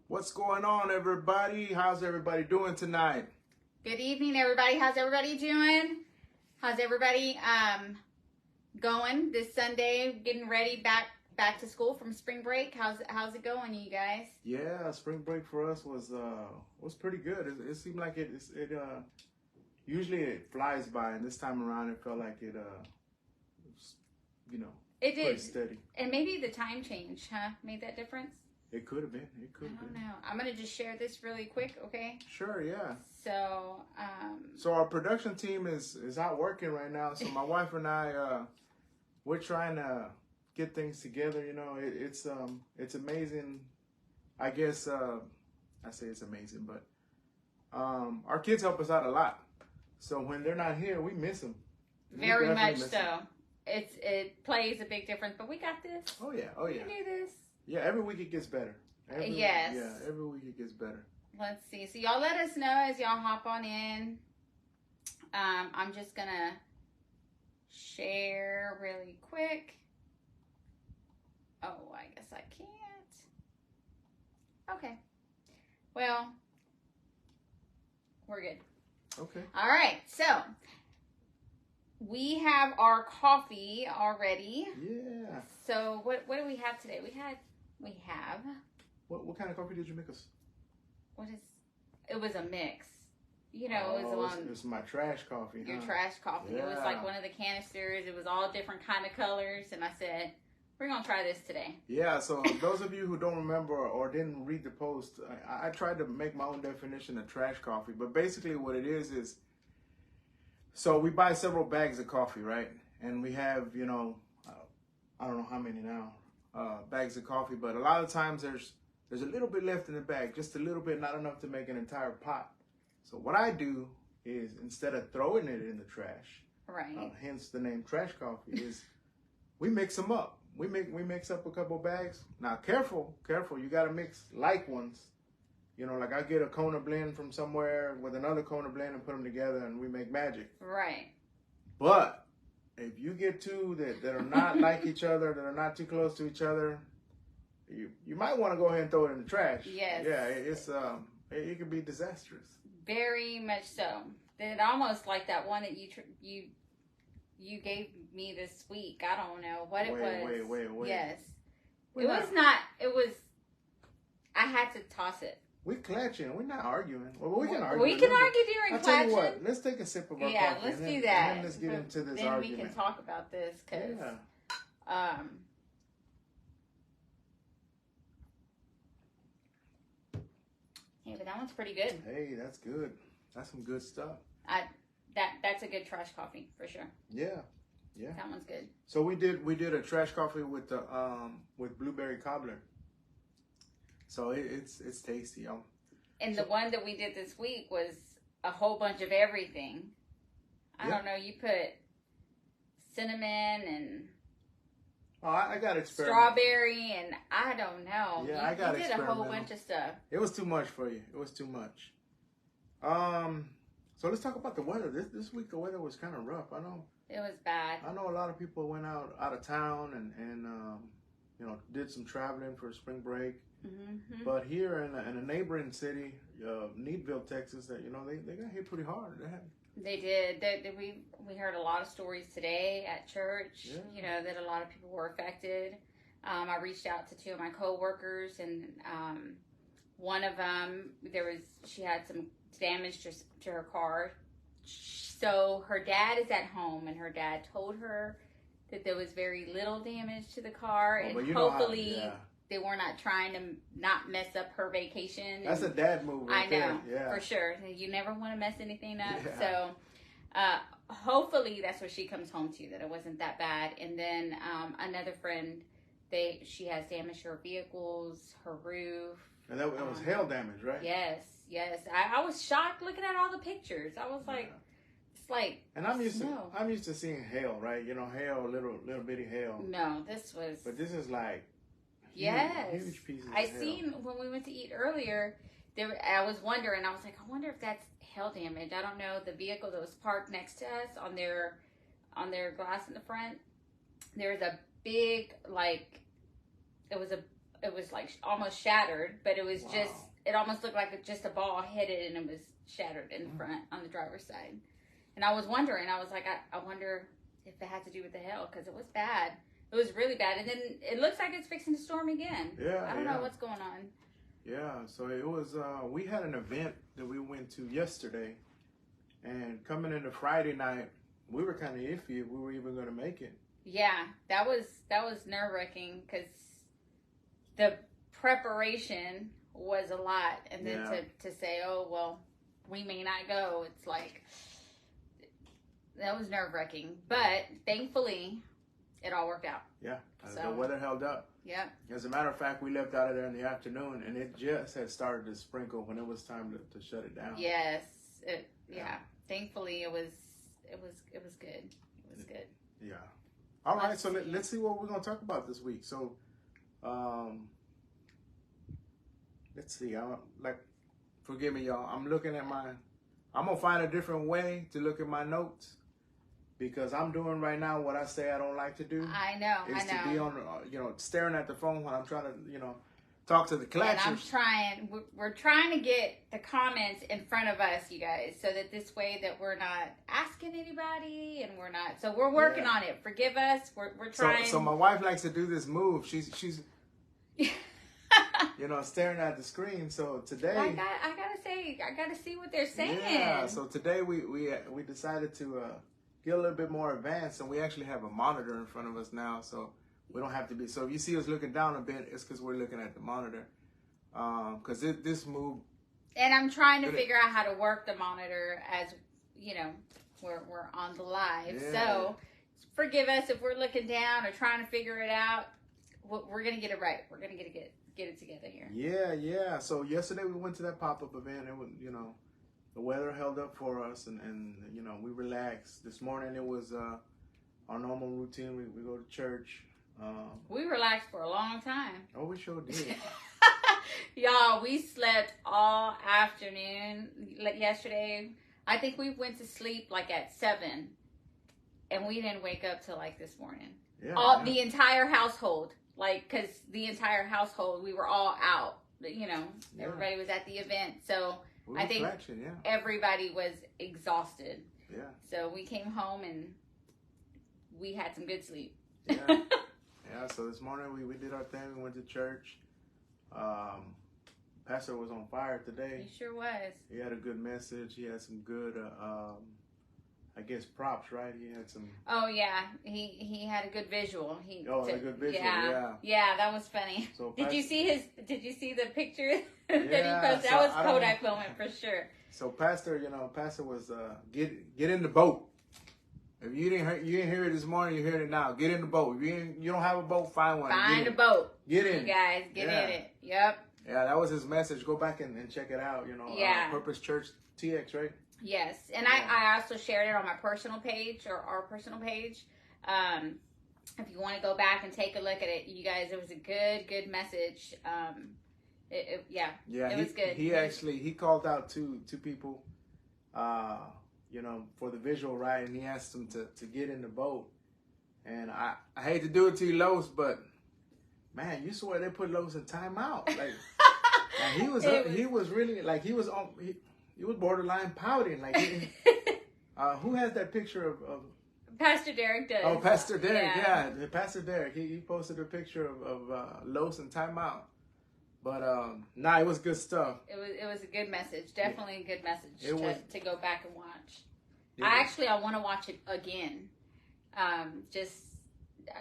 What's going on, everybody? How's everybody doing tonight? Good evening, everybody. How's everybody doing? How's everybody going this Sunday? Getting ready back to school from spring break. How's it going, you guys? Yeah, spring break for us was pretty good. It seemed like it usually it flies by, and this time around it felt like it was, it did. Pretty steady. And maybe the time change, made that difference. It could have been. I don't know. I'm gonna just share this really quick, okay? Sure, yeah. So, So our production team is out working right now. So my wife and I, we're trying to get things together. You know, it's amazing. I guess I say it's amazing, but our kids help us out a lot. So when they're not here, we miss them. Very much so. It plays a big difference. But we got this. Oh yeah. We can do this. Yeah, every week it gets better. Yes. Yeah, every week it gets better. Let's see. So y'all let us know as y'all hop on in. I'm just going to share really quick. Oh, I guess I can't. Okay. Well, we're good. Okay. All right. So we have our coffee already. Yeah. So what do we have today? We have. What kind of coffee did you make us? It was a mix. You know, it was one. It's my trash coffee. Your trash coffee. Yeah. It was like one of the canisters. It was all different kind of colors, and I said, we're gonna try this today. Yeah. So those of you who don't remember or didn't read the post, I tried to make my own definition of trash coffee, but basically what it is. So we buy several bags of coffee, right? And we have, I don't know how many now, bags of coffee, but a lot of times there's a little bit left in the bag, just a little bit, not enough to make an entire pot. So what I do is instead of throwing it in the trash, right? Hence the name trash coffee, is we mix them up. We mix up a couple bags. Now careful, you got to mix like ones. Like I get a Kona blend from somewhere with another Kona blend and put them together and we make magic. Right. But if you get two that are not like each other, that are not too close to each other, you might want to go ahead and throw it in the trash. Yes. Yeah, it can be disastrous. Very much so. It almost like that one that you gave me this week. I don't know what it was. Wait. Yes. It was. I had to toss it. We're klatching. We're not arguing. Well, we can argue. We can argue during I'll klatching. tell you what. Let's take a sip of our coffee. Let's do that. And then let's get into this then argument. Then we can talk about this because. Yeah. Yeah, but that one's pretty good. Hey, that's good. That's some good stuff. That's a good trash coffee for sure. Yeah. That one's good. So we did a trash coffee with the with blueberry cobbler. So it's tasty. And the one that we did this week was a whole bunch of everything. I don't know. You put cinnamon and I got experiment. Strawberry and I don't know. Yeah, I got you did a whole bunch of stuff. It was too much for you. It was too much. So let's talk about the weather. This week the weather was kind of rough. I know. It was bad. I know a lot of people went out of town and did some traveling for spring break. Mm-hmm. But here in a neighboring city, Needville, Texas, they got hit pretty hard. They did. We heard a lot of stories today at church. Yeah. That a lot of people were affected. I reached out to two of my coworkers, and one of them she had some damage to her car. So her dad is at home, and her dad told her that there was very little damage to the car, and hopefully they were not trying to not mess up her vacation. That's a dad move. I know, for sure. You never want to mess anything up. Yeah. So hopefully that's what she comes home to, that it wasn't that bad. And then another friend, she has damage to her vehicles, her roof. And that was hail damage, right? Yes. I was shocked looking at all the pictures. I was like, it's like. And I'm used to seeing hail, right? Hail, little bitty hail. No, this was. But this is like. Huge pieces of I hail. seen when we went to eat earlier. I was wondering. I was like, I wonder if that's hail damage. I don't know. The vehicle that was parked next to us on their glass in the front, there was a big it was it was like almost shattered, but it was just, it almost looked like just a ball hit it and it was shattered in the front on the driver's side. And I was wondering, I was like, I wonder if it had to do with the hail, because it was bad. It was really bad. And then it looks like it's fixing to storm again. Yeah. I don't know what's going on. Yeah, so it was, we had an event that we went to yesterday, and coming into Friday night, we were kind of iffy if we were even going to make it. Yeah, that was nerve-wracking, because the preparation was a lot, and then to say, oh, well, we may not go, it's like, that was nerve-wracking. But thankfully, it all worked out. Yeah, so, the weather held up. Yeah. As a matter of fact, we left out of there in the afternoon, and it just had started to sprinkle when it was time to shut it down. Yes. Yeah. Thankfully, it was good. It was good. Yeah. All right. So let's see what we're gonna talk about this week. So, let's see. Forgive me, y'all. I'm gonna find a different way to look at my notes, because I'm doing right now what I say I don't like to do. I know. To be on, staring at the phone when I'm trying to, talk to the Klatchers. And we're trying to get the comments in front of us, you guys, so that this way that we're not asking anybody, and so we're working on it. Forgive us. We're trying. So my wife likes to do this move. She's staring at the screen. So today, I gotta see what they're saying. Yeah. So today we decided to get a little bit more advanced, and we actually have a monitor in front of us now, so we don't have to be. So if you see us looking down a bit, it's because we're looking at the monitor. Because this move. And I'm trying to figure out how to work the monitor as we're on the live. Yeah. So forgive us if we're looking down or trying to figure it out. We're gonna get it right. We're gonna get it together here. Yeah. So yesterday we went to that pop-up event. It was, the weather held up for us, and we relaxed. This morning it was our normal routine. We go to church. We relaxed for a long time. Oh, we sure did. Y'all, we slept all afternoon yesterday. I think we went to sleep like at 7, and we didn't wake up till like this morning. Yeah. The entire household, because the entire household, we were all out. Everybody was at the event, so I think everybody was exhausted. Yeah. So we came home and we had some good sleep. Yeah. Yeah, so this morning we did our thing. We went to church. Pastor was on fire today. He sure was. He had a good message. He had some good, I guess, props, right? He had some. Oh yeah, he had a good visual. A good visual. Yeah, that was funny. So Did you see the picture that he posted? That was Kodak moment for sure. So Pastor was get in the boat. If you didn't hear it this morning, you heard it now. Get in the boat. If you don't have a boat, find one. Find a boat. Get in. You guys, get in it. Yep. Yeah, that was his message. Go back and check it out. Purpose Church TX, right? Yes, and I also shared it on my personal page, or our personal page. If you want to go back and take a look at it, you guys, it was a good message. It was good. He called out two people. For the visual, right? And he asked them to get in the boat. And I hate to do it to you, Los, but man, you swear they put Los in timeout. Like, he was really like he was borderline pouting. Like, who has that picture of Pastor Derek does. Oh, Pastor Derek, yeah. Pastor Derek. He posted a picture of Los in timeout. But it was good stuff. It was a good message. Definitely a good message to go back and watch. I want to watch it again.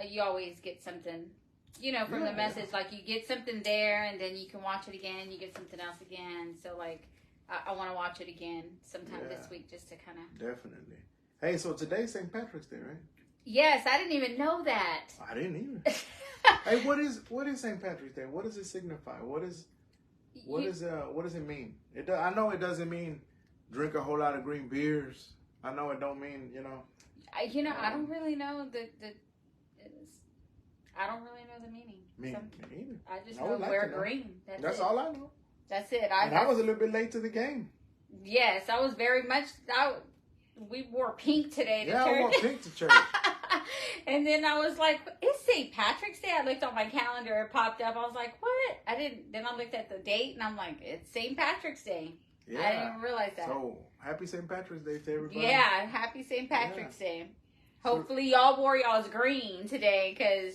You always get something, from the message. Yeah. Like, you get something there, and then you can watch it again. You get something else again. So I want to watch it again sometime this week, just to kind of. Definitely. Hey, so today's St. Patrick's Day, right? Yes, I didn't even know that. I didn't either. Hey, what is St. Patrick's Day? What does it signify? What does it mean? I know it doesn't mean drink a whole lot of green beers. I know it don't mean, I don't really know I don't really know the meaning. Me either. I just know wear green. That's all I know. That's it. I was a little bit late to the game. Yes, I was very much. We wore pink today to church. I wore pink to church. And then I was like, it's St. Patrick's Day. I looked on my calendar, it popped up. I was like, what? Then I looked at the date and I'm like, it's St. Patrick's Day. Yeah. I didn't even realize that. So happy St. Patrick's Day to everybody. Yeah, happy St. Patrick's Day. Hopefully y'all wore y'all's green today because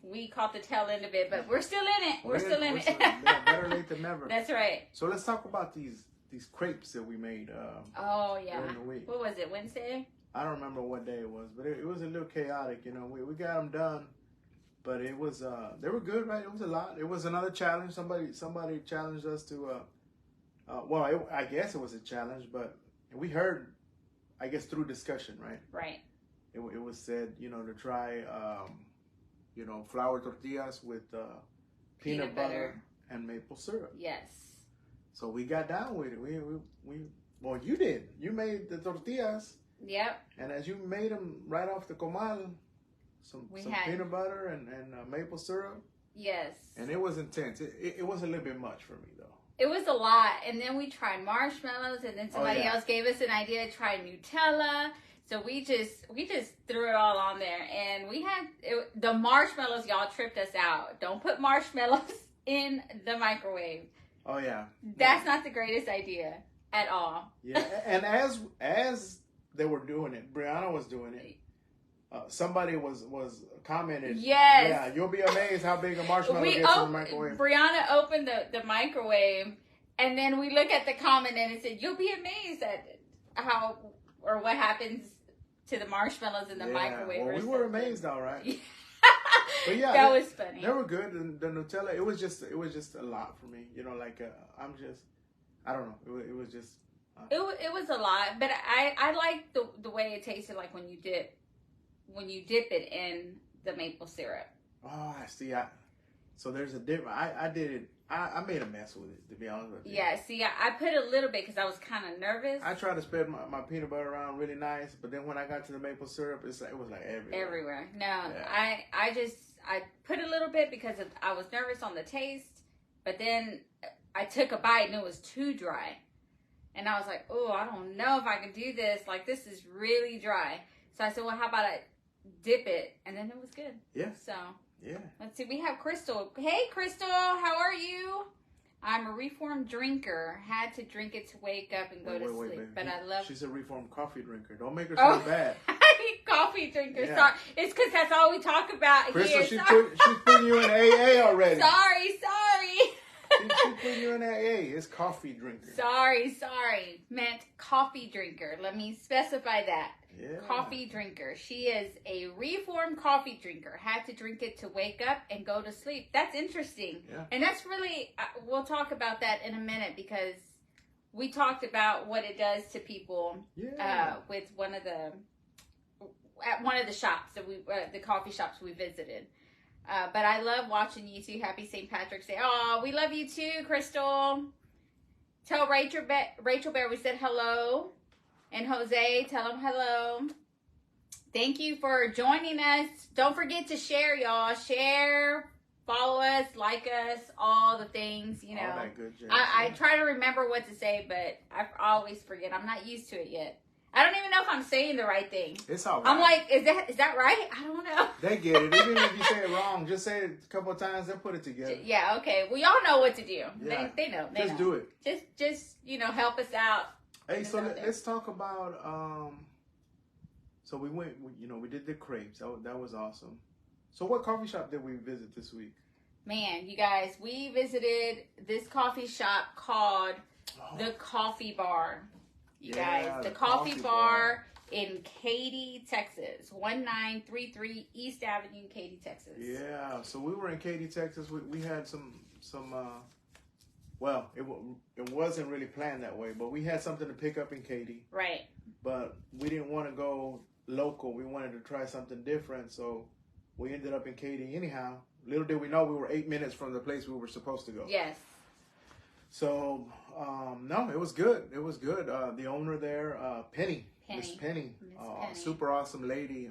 we caught the tail end of it, but we're still in it. We're still in it. Better late than never. That's right. So let's talk about these crepes that we made. Oh yeah. During the week. What was it? Wednesday? I don't remember what day it was, but it was a little chaotic. You know, we got them done, but it was they were good, right? It was a lot. It was another challenge. Somebody challenged us to. I guess it was a challenge, but we heard, I guess through discussion, right? Right. It was said, you know, to try, flour tortillas with peanut butter and maple syrup. Yes. So we got down with it. Well, you did. You made the tortillas. Yep. And as you made them right off the comal, some peanut butter and maple syrup. Yes. And it was intense. It was a little bit much for me, though. It was a lot. And then we tried marshmallows, and then somebody else gave us an idea to try Nutella. So we just threw it all on there, and the marshmallows. Y'all tripped us out. Don't put marshmallows in the microwave. Oh yeah, that's not the greatest idea at all. Yeah, and as they were doing it, Brianna was doing it. Somebody was commented. Yes. Yeah, you'll be amazed how big a marshmallow gets in the microwave. Brianna opened the microwave, and then we look at the comment, and it said, "You'll be amazed at how or what happens to the marshmallows in the microwave." Well, we were amazed, all right. But yeah, that was funny. They were good. And the Nutella, it was just a lot for me. You know, like I don't know. It was just. It was a lot, but I like the way it tasted like when you dip it in the maple syrup. Oh, I see. So there's a difference. I did it. I made a mess with it, to be honest with you. Yeah, see, I put a little bit because I was kind of nervous. I tried to spread my peanut butter around really nice, but then when I got to the maple syrup, it was like everywhere. Everywhere. No, yeah. I put a little bit because I was nervous on the taste, but then I took a bite and it was too dry. And I was like, oh, I don't know if I can do this. Like, this is really dry. So I said, well, how about I dip it? And then it was good. Yeah. So, yeah. Let's see. We have Crystal. Hey, Crystal. How are you? I'm a reformed drinker. Had to drink it to wake up and go to sleep. Baby. But I love... She's a reformed coffee drinker. Don't make her so bad. Coffee drinker. Yeah. Sorry. It's because that's all we talk about Crystal, here. She's putting you in AA already. Sorry. She's putting you in AA. It's coffee drinker. Sorry. Meant coffee drinker. Let me specify that. Yeah. Coffee drinker. She is a reformed coffee drinker. Had to drink it to wake up and go to sleep. That's interesting. Yeah. And that's really, we'll talk about that in a minute because we talked about what it does to people with at one of the shops that the coffee shops we visited. But I love watching you two. Happy St. Patrick's Day. Oh, we love you too, Crystal. Tell Rachel Bear we said hello. And Jose, tell them hello. Thank you for joining us. Don't forget to share, y'all. Share, follow us, like us, all the things, you know. All that good jazz. I try to remember what to say, but I always forget. I'm not used to it yet. I don't even know if I'm saying the right thing. It's all right. I'm like, is that right? I don't know. They get it. Even if you say it wrong, just say it a couple of times, they'll put it together. Yeah, okay. Well, y'all know what to do. Yeah. They know. Just do it. Just help us out. Hey, so let's talk about, so we went, we did the crepes. That was awesome. So what coffee shop did we visit this week? Man, you guys, we visited this coffee shop called The Coffee Bar. You guys, the Coffee Bar in Katy, Texas. 1933 East Avenue, Katy, Texas. Yeah, so we were in Katy, Texas. We had some well, it wasn't really planned that way, but we had something to pick up in Katy. Right. But we didn't want to go local. We wanted to try something different, so we ended up in Katy anyhow. Little did we know we were 8 minutes from the place we were supposed to go. Yes. So, no, it was good. It was good. The owner there, Miss Penny, super awesome lady.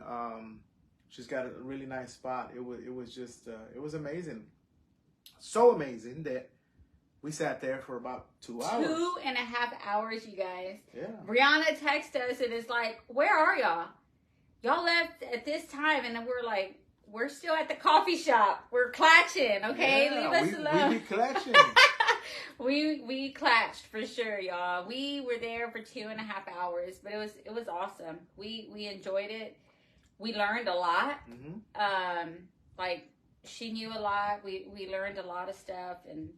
She's got a really nice spot. It was just, it was amazing. So amazing that we sat there for about 2 hours. 2.5 hours, you guys. Yeah. Brianna texted us and is like, where are y'all? y'all left at this time, and then we're like, we're still at the coffee shop. We're klatching, okay? Yeah, Leave us alone. We be klatching. we klatched for sure, y'all. We were there for 2.5 hours, but it was awesome. We enjoyed it. We learned a lot. Mm-hmm. Like she knew a lot. We learned a lot of stuff, and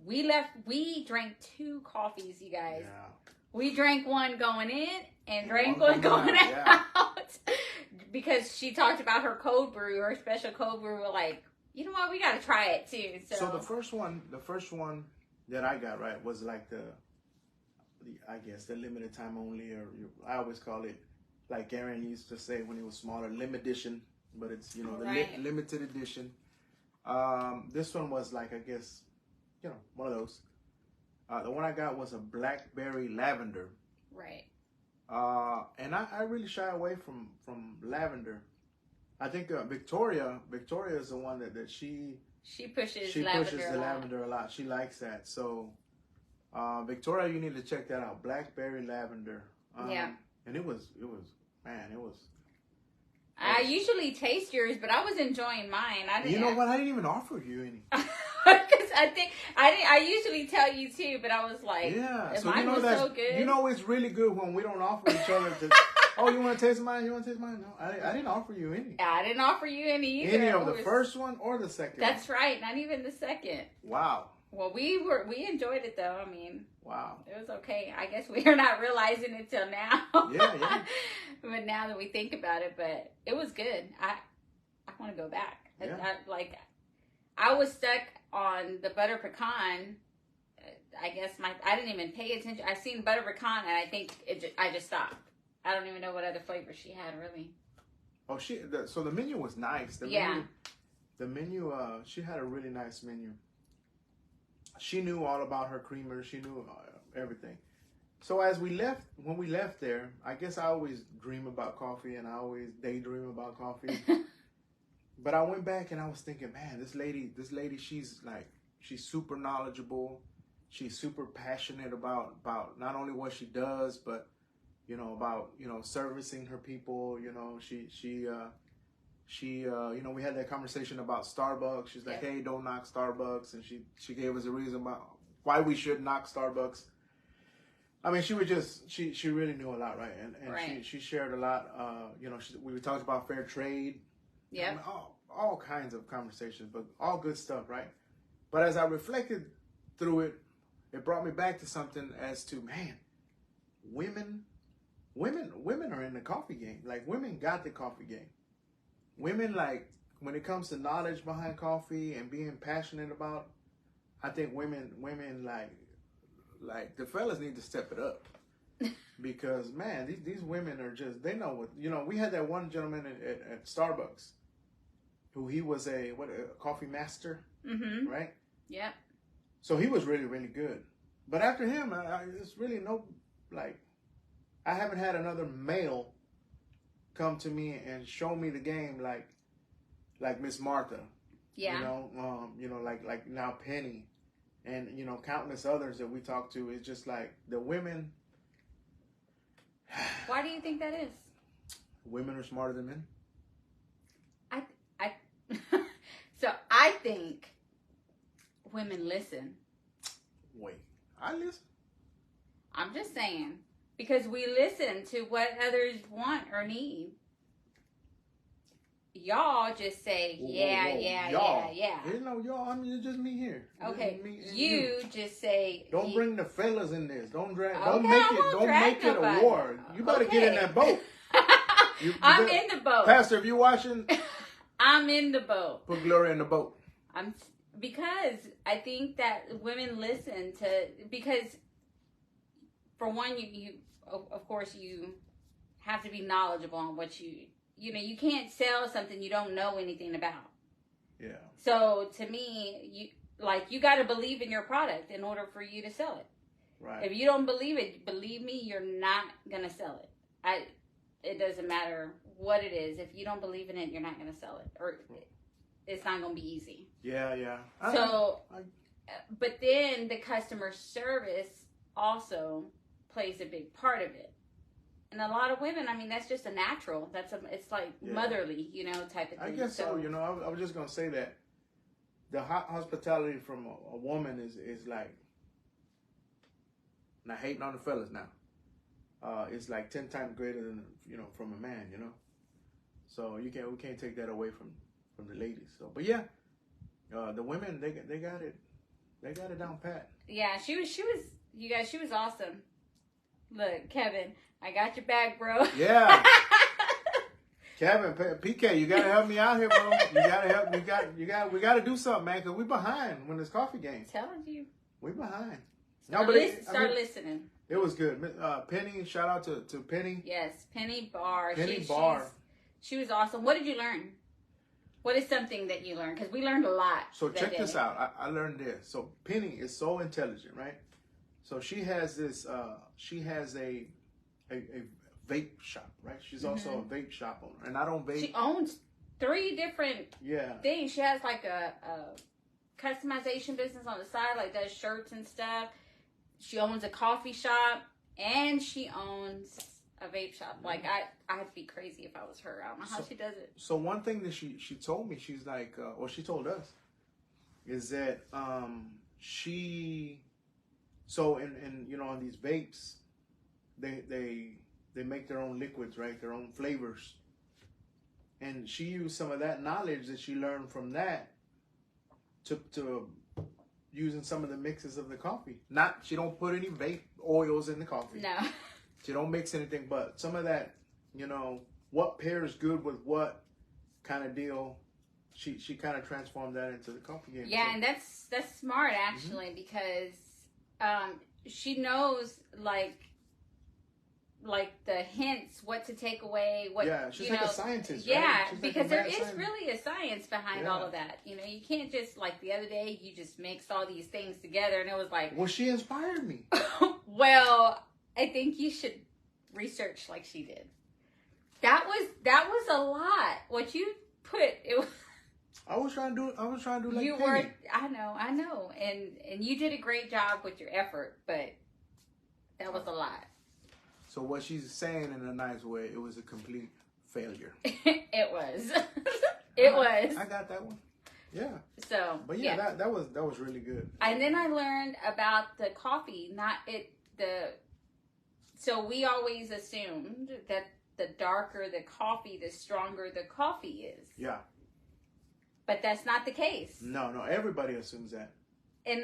we drank 2 coffees, you guys. Yeah. We drank one going in and drank one going out. Yeah. Because she talked about her cold brew, her special cold brew. We're like, you know what, we got to try it too. So the first one that I got right was like I guess the limited time only, or I always call it, like Aaron used to say when he was smaller, limited edition, but it's, you know, the right. limited edition. This one was like, I guess, you know, one of those. The one I got was a blackberry lavender. Right. And I really shy away from lavender. I think Victoria is the one that she pushes the lavender a lot. She likes that. So Victoria, you need to check that out. Blackberry lavender. Yeah. And it was. I usually taste yours, but I was enjoying mine. You know what? I didn't even offer you any. Because I think I usually tell you too, but I was like, yeah. So mine was so good. You know, it's really good when we don't offer each other. Oh, you want to taste mine? You want to taste mine? No, I didn't offer you any. I didn't offer you any either. Any of the first one or the second? That's right. Not even the second. Wow. Well, we enjoyed it though. I mean, wow, it was okay. I guess we are not realizing it till now. Yeah. But now that we think about it, but it was good. I want to go back. Yeah. I was stuck on the butter pecan. I guess I didn't even pay attention. I seen butter pecan, and I think I just stopped. I don't even know what other flavor she had really. Oh, so the menu was nice. The menu. She had a really nice menu. She knew all about her creamer. She knew everything. So when we left there, I guess I always dream about coffee, and I always daydream about coffee. But I went back and I was thinking, man, this lady, she's super knowledgeable. She's super passionate about not only what she does, but, you know, about, you know, servicing her people. You know, she you know, we had that conversation about Starbucks. She's like, hey, don't knock Starbucks. And she gave us a reason about why we should knock Starbucks. I mean, she really knew a lot, right? And right. She shared a lot. You know, we talked about fair trade. Yeah. I mean, all kinds of conversations, but all good stuff, right? But as I reflected through it, it brought me back to something as to, man, women are in the coffee game. Like, women got the coffee game. Women, like, when it comes to knowledge behind coffee and being passionate about, I think women like the fellas need to step it up. Because, man, these women are just, they know what, you know. We had that one gentleman at Starbucks who he was a coffee master, right? Yeah. So he was really, really good. But after him, it's really I haven't had another male come to me and show me the game like Miss Martha. Yeah. You know, like now Penny, and, you know, countless others that we talk to. It's just like the women. Why do you think that is? Women are smarter than men. So I think women listen. Wait, I listen. I'm just saying, because we listen to what others want or need. Y'all just say, yeah. You know, y'all, I mean, it's just me here. Okay, me and you just say. Don't bring the fellas in this. Don't make it a war. You better get in that boat. I'm in the boat. Pastor, if you're watching, I'm in the boat. Put Gloria in the boat. Because I think that women listen to, because for one, you of course you have to be knowledgeable on what you know, you can't sell something you don't know anything about. Yeah. So to me, you got to believe in your product in order for you to sell it. Right. If you don't believe it, believe me, you're not gonna sell it. It doesn't matter what it is. If you don't believe in it, you're not gonna sell it, or it's not gonna be easy. Yeah. But then the customer service also plays a big part of it. And a lot of women, I mean, that's just a natural. It's like motherly, type of thing. I guess so. I was just gonna say that the hospitality from a woman is like, not hating on the fellas now. It's like 10 times greater than from a man. So we can't take that away from the ladies. So, but yeah, the women they got it down pat. Yeah, she was you guys. She was awesome. Look, Kevin, I got your back, bro. Yeah. Kevin, PK, you gotta help me out here, bro. You gotta help. We gotta do something, man, because we behind when it's coffee game. Telling you, we behind. Start listening. It was good. Penny, shout out to Penny. Yes, Penny Barr. Penny Barr. She was awesome. What did you learn? What is something that you learned? Because we learned a lot. So check this out. I learned this. So Penny is so intelligent, right? So she has this. She has a vape shop, right? She's also a vape shop owner, and I don't vape. She owns 3 different things. She has like a customization business on the side, like does shirts and stuff. She owns a coffee shop, and she owns a vape shop. Like I'd be crazy if I was her. I don't know how she does it. So one thing that she told me, she's like, or she told us, is that so in on these vapes, they make their own liquids, right? Their own flavors. And she used some of that knowledge that she learned from that to using some of the mixes of the coffee. She don't put any vape oils in the coffee. No. She don't mix anything, but some of that, what pairs good with what kind of deal, she kind of transformed that into the coffee game. Yeah, so. And that's smart actually, because she knows like the hints, what to take away, what she's like a scientist. Yeah, right? because there is really a science behind all of that. You can't just like the other day you just mixed all these things together and it was like. Well, she inspired me. Well, I think you should research like she did. That was a lot. What you put it was. I was trying to do like you Penny. were. I know, and you did a great job with your effort, but that was a lot. So what she's saying in a nice way, it was a complete failure. It was. It was. I got that one. Yeah. So. But yeah, that was really good. And then I learned about the coffee, So we always assumed that the darker the coffee, the stronger the coffee is. Yeah. But that's not the case. No, everybody assumes that. And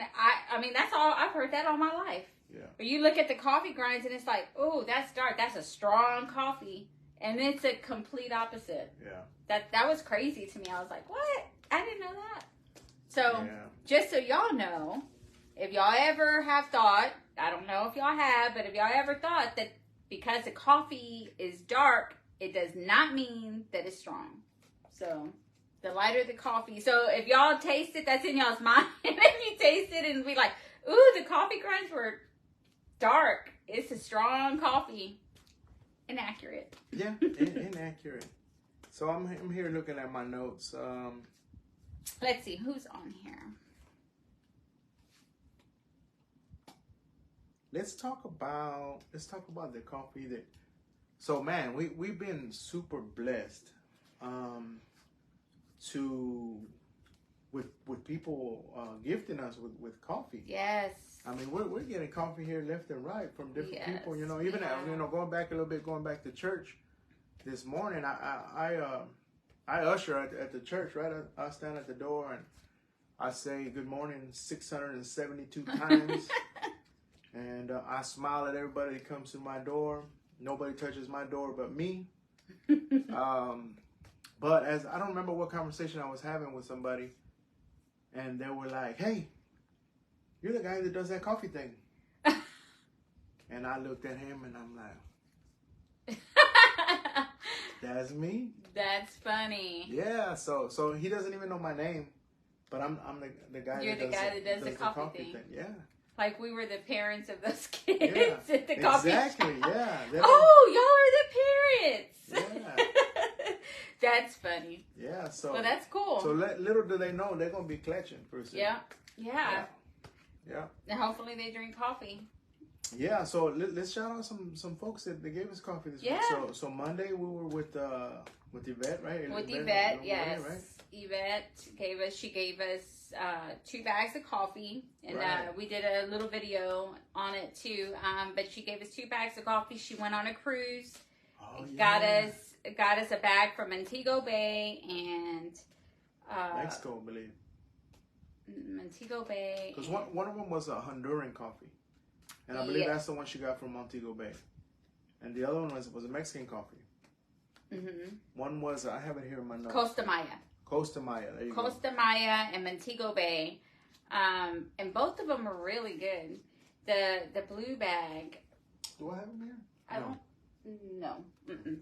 I mean, that's all, I've heard that all my life. Yeah. But you look at the coffee grinds and it's like, oh, that's dark. That's a strong coffee. And it's a complete opposite. Yeah. That was crazy to me. I was like, what? I didn't know that. So, just so y'all know, if y'all ever have thought, I don't know if y'all have, but if y'all ever thought that because the coffee is dark, it does not mean that it's strong. So, the lighter the coffee. So, if y'all taste it, that's in y'all's mind. If you taste it and be like, ooh, the coffee grinds were dark. It's a strong coffee. Inaccurate. Yeah, inaccurate. So, I'm here looking at my notes. Let's see, who's on here? Let's talk about the coffee that. So man, we've been super blessed, with people gifting us with coffee. Yes. I mean, we're getting coffee here left and right from different people. Even going back a little bit, going back to church this morning. I usher at the church, right? I stand at the door and I say good morning 672 times. And I smile at everybody that comes to my door. Nobody touches my door but me. But I don't remember what conversation I was having with somebody. And they were like, hey, you're the guy that does that coffee thing. And I looked at him and I'm like, that's me. That's funny. Yeah, so he doesn't even know my name. But I'm the guy You're the guy that does the coffee thing. Yeah. Like we were the parents of those kids at the coffee shop. Exactly, yeah. Oh, y'all are the parents. Yeah. That's funny. Yeah, so. Well, that's cool. So little do they know they're going to be klatching per se. Yeah. Yeah. And hopefully they drink coffee. Yeah, so let's shout out some folks that they gave us coffee this week. So Monday we were with Yvette, right? With Yvette, yes. Right? Yvette gave us 2 bags of coffee, and we did a little video on it too. But she gave us 2 bags of coffee. She went on a cruise. Oh, yeah. Got us a bag from Montego Bay and Mexico, I believe. Montego Bay. Because one of them was a Honduran coffee. And I believe that's the one she got from Montego Bay. And the other one was a Mexican coffee. Mm-hmm. One was, I have it here in my notes. Costa Maya. Costa Maya, there you go. Costa Maya and Montego Bay. And both of them are really good. The blue bag. Do I have them here? I don't. No. Mm-mm.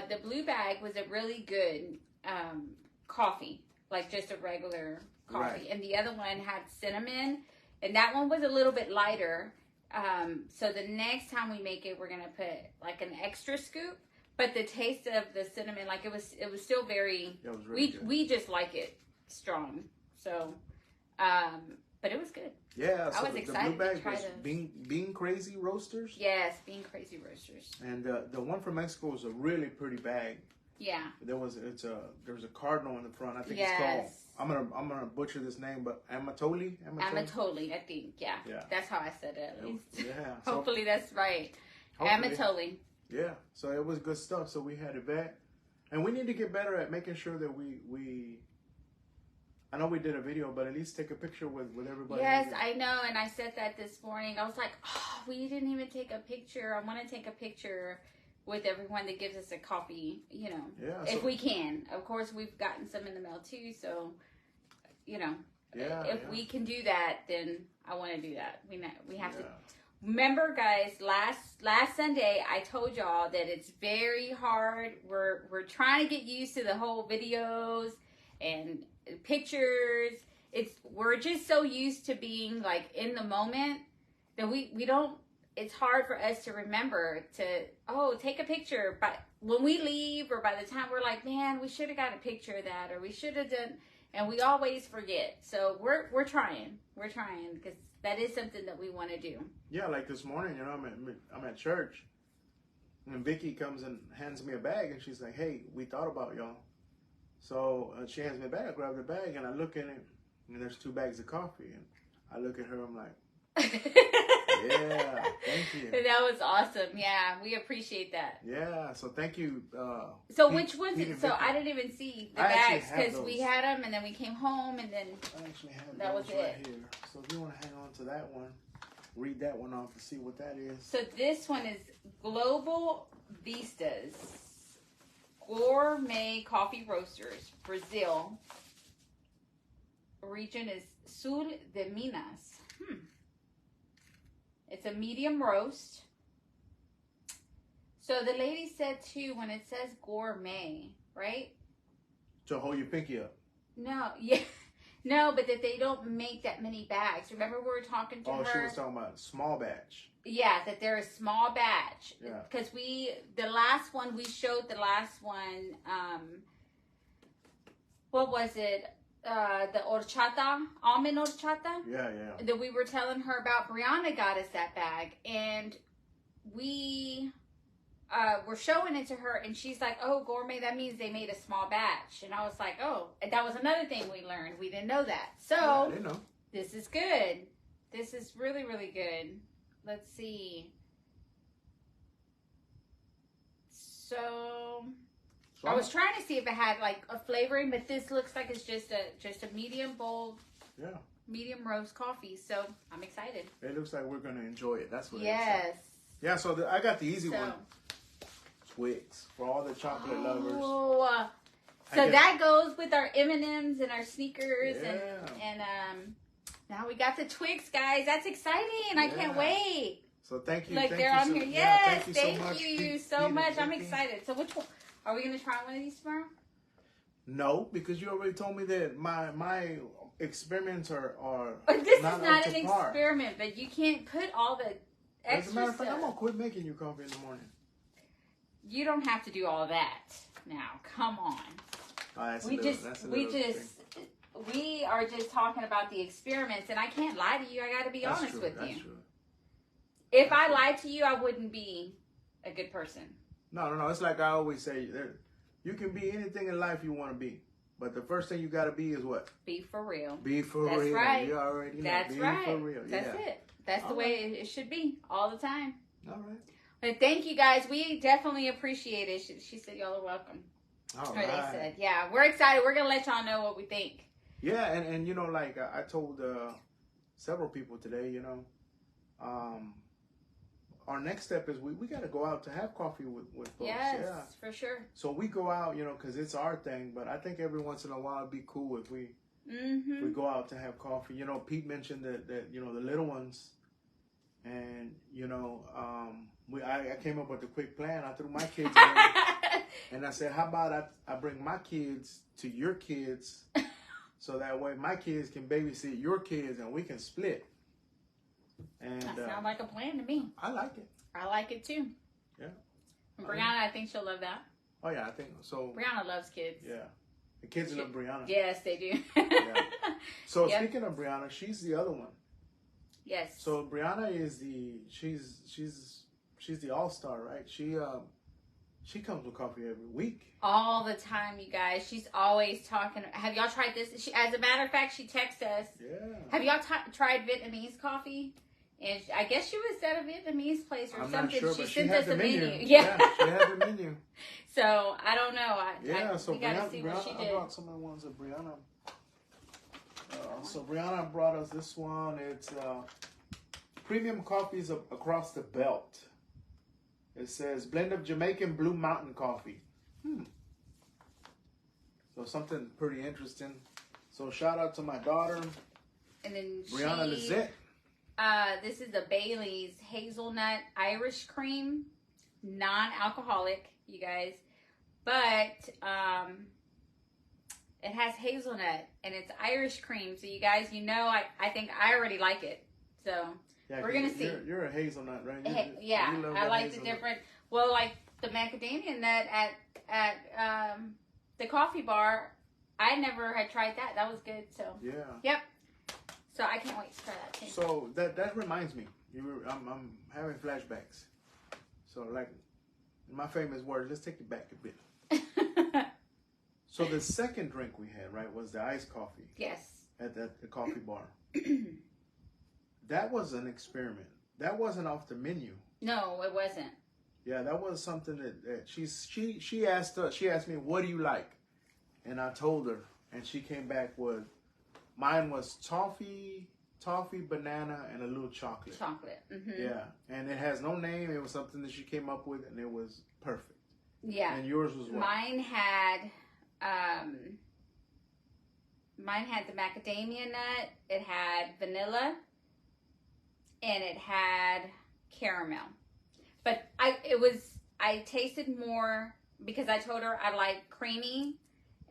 The blue bag was a really good coffee. Like just a regular coffee. Right. And the other one had cinnamon. And that one was a little bit lighter. So the next time we make it, we're gonna put like an extra scoop. But the taste of the cinnamon, like it was still very. It was really good. We just like it strong. So, but it was good. Yeah, so I was excited. The blue bag was Bean Crazy Roasters. Yes, Bean Crazy Roasters. And the one from Mexico was a really pretty bag. Yeah. There was a cardinal in the front. I think it's called. I'm gonna butcher this name, but Amatoli. Amatoli, I think. Yeah. That's how I said it. At least. Yeah. Hopefully that's right. Amatoli. Yeah. So it was good stuff. So we had Yvette, and we need to get better at making sure that we. I know we did a video, but at least take a picture with everybody. Yes, I know, and I said that this morning. I was like, oh, we didn't even take a picture. I want to take a picture with everyone that gives us a coffee, if we can. Of course, we've gotten some in the mail too, so, if we can do that, then I want to do that. We have to. Remember, guys, last Sunday, I told y'all that it's very hard. We're trying to get used to the whole videos and pictures. We're just so used to being like in the moment that we don't. It's hard for us to remember to take a picture. But when we leave, or by the time we're like, man, we should have got a picture of that, or we should have done, and we always forget. So we're trying because that is something that we want to do. Yeah, like this morning, I'm at church, and Vicky comes and hands me a bag, and she's like, hey, we thought about y'all. So she hands me a bag. I grab the bag, and I look at it, and there's 2 bags of coffee, and I look at her, I'm like. Yeah, thank you. That was awesome. Yeah, we appreciate that. Yeah, so thank you. So which ones? So I didn't even see the bags because we had them, and then we came home, and then I actually have that was right here. So if you want to hang on to that one, read that one off to see what that is. So this one is Global Vistas Gourmet Coffee Roasters, Brazil. Region is Sul de Minas. It's a medium roast. So the lady said too, when it says gourmet, right? To hold your pinky up. No, but that they don't make that many bags. Remember we were talking to her? Oh, she was talking about small batch. Yeah, that they're a small batch. Yeah. Because the last one, we showed the last one, what was it? The horchata, almond horchata. Yeah. That we were telling her about. Brianna got us that bag, and we were showing it to her, and she's like, "Oh, gourmet, that means they made a small batch." And I was like, "Oh," and that was another thing we learned. We didn't know that. So I didn't know. This is good. This is really, really good. Let's see. So. I was trying to see if it had like a flavoring, but this looks like it's just a medium bold, medium roast coffee. So I'm excited. It looks like we're gonna enjoy it. That's what. Yes. It is. Yeah. So I got the easy one. Twix for all the chocolate lovers. So that goes with our M&Ms and our sneakers, and now we got the Twix, guys. That's exciting. I can't wait. So thank you. Like thank they're you on so, here. Yes. Thank you so much. I'm excited. So which one? Are we going to try one of these tomorrow? No, because you already told me that my experiments are this not is not an experiment, but you can't put all the extra As a matter of fact, stuff. I'm going to quit making you coffee in the morning. You don't have to do all that now. Come on. We are just talking about the experiments, and I can't lie to you. I got to be honest with you. True. If I lied to you, I wouldn't be a good person. No. It's like I always say, you can be anything in life you want to be. But the first thing you got to be is what? Be for real. Be for real. That's right. You already know. That's be right. for real. That's it. That's the way it should be all the time. All right. But thank you guys. We definitely appreciate it. She said y'all are welcome. All right. right. They said, yeah, we're excited. We're going to let y'all know what we think. Yeah, and you know, like I told several people today, you know, our next step is we got to go out to have coffee with folks. Yes, yeah. for sure. So we go out, you know, because it's our thing. But I think every once in a while it'd be cool if we go out to have coffee. You know, Pete mentioned that you know, the little ones, and you know, I came up with a quick plan. I threw my kids in, and I said, how about I bring my kids to your kids, so that way my kids can babysit your kids and we can split. And that sounds like a plan to me. I like it. I like it too. Yeah. And Brianna, I think she'll love that. Oh yeah, I think so. Brianna loves kids. Yeah. The kids love Brianna. Yes, they do. Yeah. So speaking of Brianna, she's the other one. Yes. So Brianna is she's the all-star, right? She comes with coffee every week. All the time, you guys. She's always talking. Have y'all tried this? As a matter of fact, she texts us. Yeah. Have y'all tried Vietnamese coffee? And I guess she was at a Vietnamese place or something. Not sure, she but sent had us the a menu. menu. Yeah, she had the menu. So I don't know. So we gotta see what she did. I brought some of the ones that Brianna. So Brianna brought us this one. It's premium coffees across the belt. It says blend of Jamaican Blue Mountain coffee. So something pretty interesting. So shout out to my daughter. And then Brianna Lizette. This is the Bailey's hazelnut Irish cream, non-alcoholic, you guys. But it has hazelnut and it's Irish cream. So you guys, you know, I think I already like it. So yeah, we're gonna see. You're a hazelnut, right? I like the different. Well, like the macadamia nut at the coffee bar. I never had tried that. That was good. So yeah. Yep. So I can't wait to try that too. So that reminds me. I'm having flashbacks. So like my famous words. Let's take it back a bit. So the second drink we had, right, was the iced coffee. Yes. At the coffee bar. That was an experiment. That wasn't off the menu. No, it wasn't. Yeah, that was something that she asked me, what do you like? And I told her, and she came back with, mine was toffee, banana, and a little chocolate. Chocolate. Mm-hmm. Yeah, and it has no name. It was something that she came up with, and it was perfect. Yeah. And yours was what? Mine had the macadamia nut. It had vanilla, and it had caramel. But I tasted more because I told her I like creamy,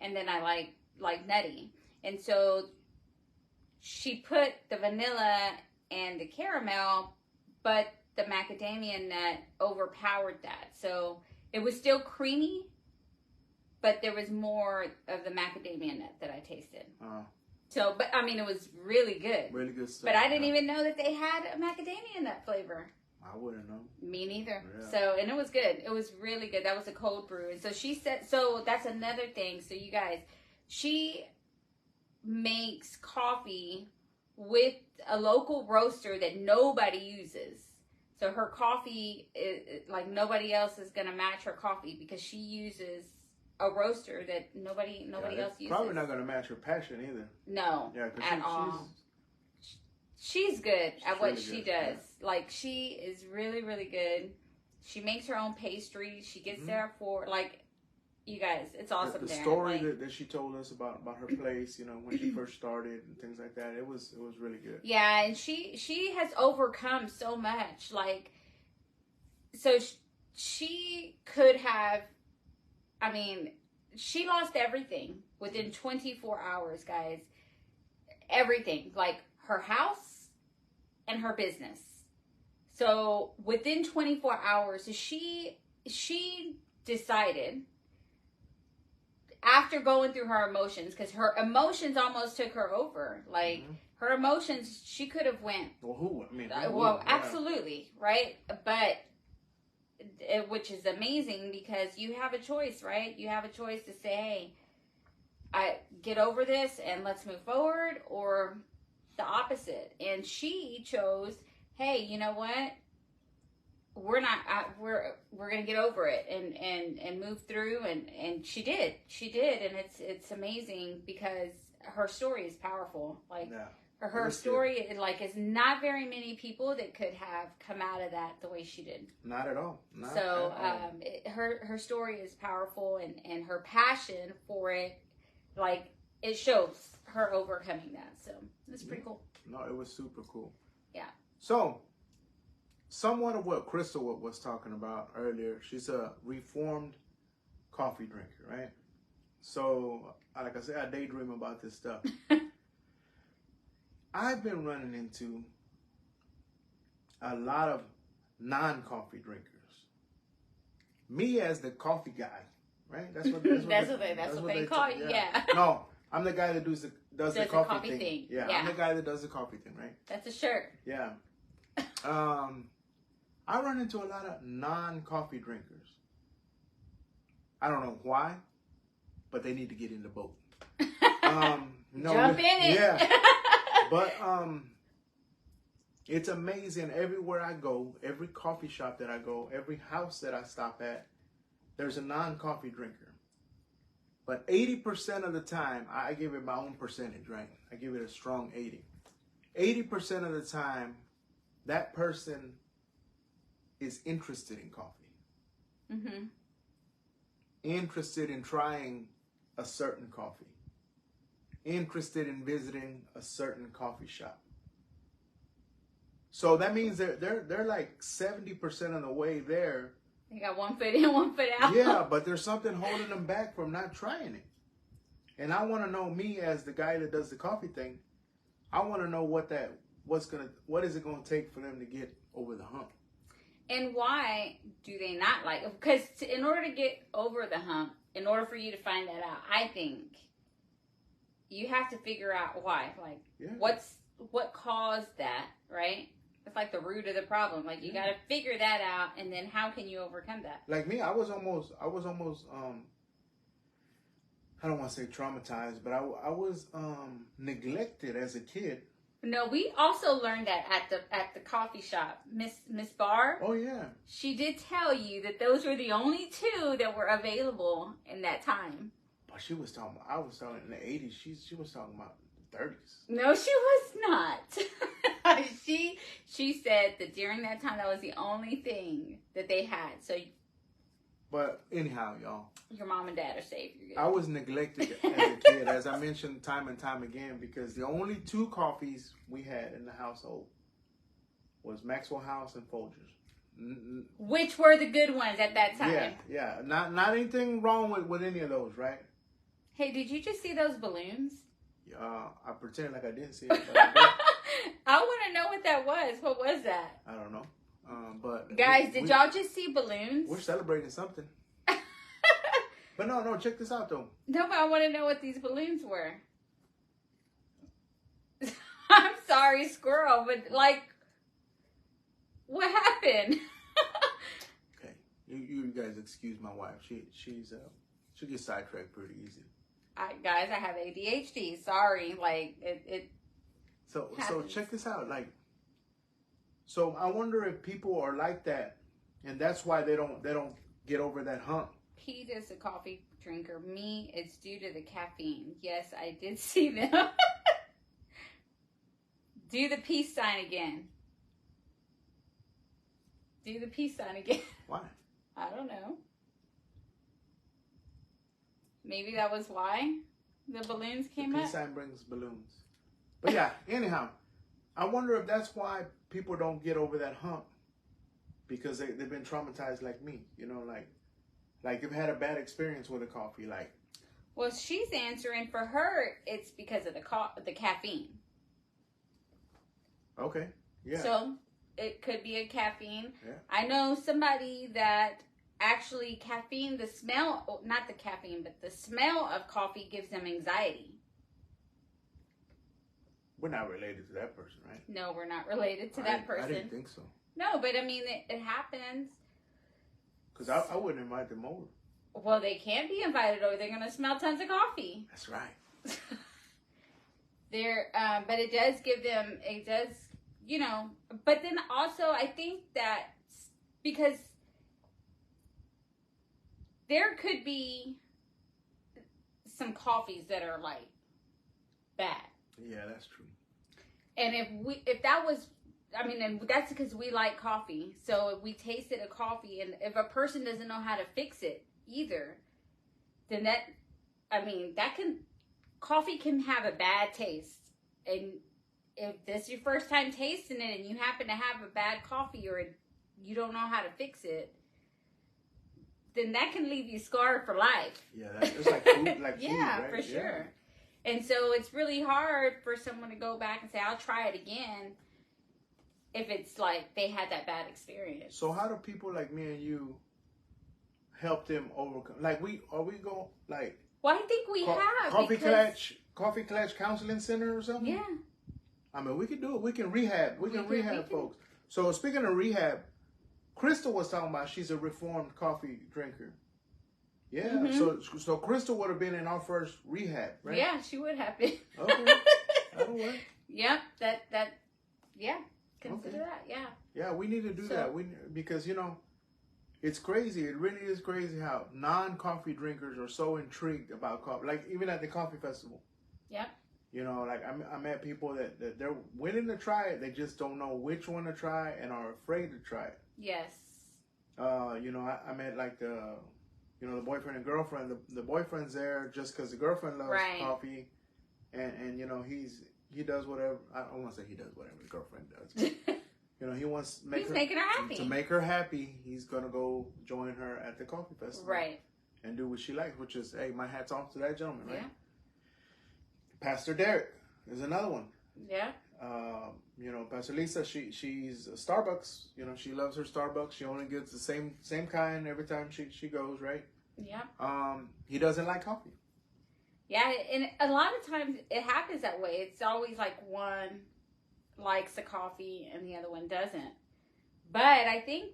and then I like nutty, and so she put the vanilla and the caramel, but the macadamia nut overpowered that. So it was still creamy, but there was more of the macadamia nut that I tasted. So, but I mean, it was really good. Really good stuff. But I didn't even know that they had a macadamia nut flavor. I wouldn't know. Me neither. Yeah. So, and it was good. It was really good. That was a cold brew. And so she said, so that's another thing. So you guys, she makes coffee with a local roaster that nobody uses. So her coffee is like nobody else is going to match her coffee because she uses a roaster that nobody else uses. Probably not going to match her passion either. No, at all. She's good at what she does. Yeah. Like, she is really, really good. She makes her own pastries. She gets there for, like, you guys, it's awesome. The story that she told us about her place, you know, when she first started and things like that, it was really good. Yeah, and she has overcome so much. Like, so she could have, I mean, she lost everything within 24 hours, guys. Everything. Like, her house and her business. So within 24 hours, she decided, after going through her emotions, because her emotions almost took her over. Like, her emotions, she could have went. Well, who? I mean, well, absolutely, right? But, which is amazing because you have a choice, right? You have a choice to say, hey, I get over this and let's move forward, or the opposite. And she chose, hey, you know what? We're not. We're gonna get over it and move through. And she did, and it's amazing because her story is powerful. Like her story, like, is not very many people that could have come out of that the way she did. Not at all. Her story is powerful, and her passion for it, like, it shows her overcoming that. So it's pretty cool. No, it was super cool. Yeah. So, somewhat of what Crystal was talking about earlier, she's a reformed coffee drinker, right? So, like I said, I daydream about this stuff. I've been running into a lot of non-coffee drinkers. Me as the coffee guy, right? That's what they call you. Yeah. No, I'm the guy that does the coffee thing. Yeah, I'm the guy that does the coffee thing, right? That's a shirt. Yeah. I run into a lot of non-coffee drinkers. I don't know why, but they need to get in the boat. Jump in it. Yeah. But it's amazing. Everywhere I go, every coffee shop that I go, every house that I stop at, there's a non-coffee drinker. But 80% of the time, I give it my own percentage, right? I give it a strong 80. 80% of the time, that person is interested in coffee. Mm-hmm. Interested in trying a certain coffee. Interested in visiting a certain coffee shop. So that means they're like 70% of the way there. They got one foot in, one foot out. Yeah, but there's something holding them back from not trying it. And I want to know, me as the guy that does the coffee thing, I want to know what is it going to take for them to get over the hump. And why do they not like it? Because in order to get over the hump, in order for you to find that out, I think you have to figure out why. Like, what caused that, right? It's like the root of the problem. Like, you got to figure that out, and then how can you overcome that? Like me, I was almost I don't want to say traumatized, but I was neglected as a kid. No, we also learned that at the coffee shop. Miss Barr. Oh yeah. She did tell you that those were the only two that were available in that time. But she was talking. I was talking in the 80s. She was talking about the 30s. No, she was not. She said that during that time that was the only thing that they had. So. But anyhow, y'all. Your mom and dad are safe. I was neglected as a kid, as I mentioned time and time again, because the only two coffees we had in the household was Maxwell House and Folgers. Which were the good ones at that time. Yeah. Not anything wrong with any of those, right? Hey, did you just see those balloons? I pretend like I didn't see it. I want to know what that was. What was that? I don't know. But guys, did y'all just see balloons? We're celebrating something. But no, check this out though. No, but I want to know what these balloons were. I'm sorry, squirrel, but like, what happened? Okay, you guys excuse my wife. She gets sidetracked pretty easy. Guys, I have ADHD. Sorry, like it. So check this out, like. So I wonder if people are like that, and that's why they don't get over that hump. Pete is a coffee drinker. Me, it's due to the caffeine. Yes, I did see them. Do the peace sign again. Do the peace sign again. Why? I don't know. Maybe that was why the balloons came up. The peace sign brings balloons. But yeah, anyhow, I wonder if that's why people don't get over that hump, because they've been traumatized like me, you know, like they've had a bad experience with a coffee, like. Well, she's answering for her. It's because of the caffeine. Okay. Yeah. So it could be a caffeine. Yeah. I know somebody that actually caffeine, the smell, not the caffeine, but the smell of coffee gives them anxiety. We're not related to that person, right? No, we're not related to that person. I didn't think so. No, but I mean, it happens. Because I wouldn't invite them over. Well, they can't be invited over. They're going to smell tons of coffee. That's right. But it does give them, you know, but then also I think that because there could be some coffees that are like bad. Yeah, that's true. And if that was, I mean, and that's because we like coffee. So if we tasted a coffee and if a person doesn't know how to fix it either, then coffee can have a bad taste. And if this is your first time tasting it and you happen to have a bad coffee or you don't know how to fix it, then that can leave you scarred for life. Yeah, it's like food, yeah, right? For sure. And so it's really hard for someone to go back and say, I'll try it again if it's like they had that bad experience. So how do people like me and you help them overcome? Like are we going like... Well, I think we have. Coffee-klatch Counseling Center or something? Yeah. I mean, we can do it. We can rehab. We can rehab folks. So speaking of rehab, Crystal was talking about she's a reformed coffee drinker. Yeah. Mm-hmm. So Crystal would have been in our first rehab, right? Yeah, she would have been. Okay. That'll work. Yep. Yeah. Consider that. Yeah. Yeah, we need to do that. Because, you know, it's crazy. It really is crazy how non-coffee drinkers are so intrigued about coffee. Like, even at the coffee festival. Yep. You know, like, I met people that they're willing to try it. They just don't know which one to try and are afraid to try it. Yes. You know, I met, like, the boyfriend and girlfriend. The boyfriend's there just because the girlfriend loves coffee. And, you know, he does whatever. I don't want to say he does whatever the girlfriend does. You know, he wants to making her happy. To make her happy, he's going to go join her at the coffee festival. Right. And do what she likes, which is, hey, my hat's off to that gentleman, right? Yeah. Pastor Derek is another one. Yeah. You know, Pastor Lisa, she's a Starbucks. You know, she loves her Starbucks. She only gets the same kind every time she goes, right? Yeah. He doesn't like coffee. Yeah, and a lot of times it happens that way. It's always like one likes the coffee and the other one doesn't. But I think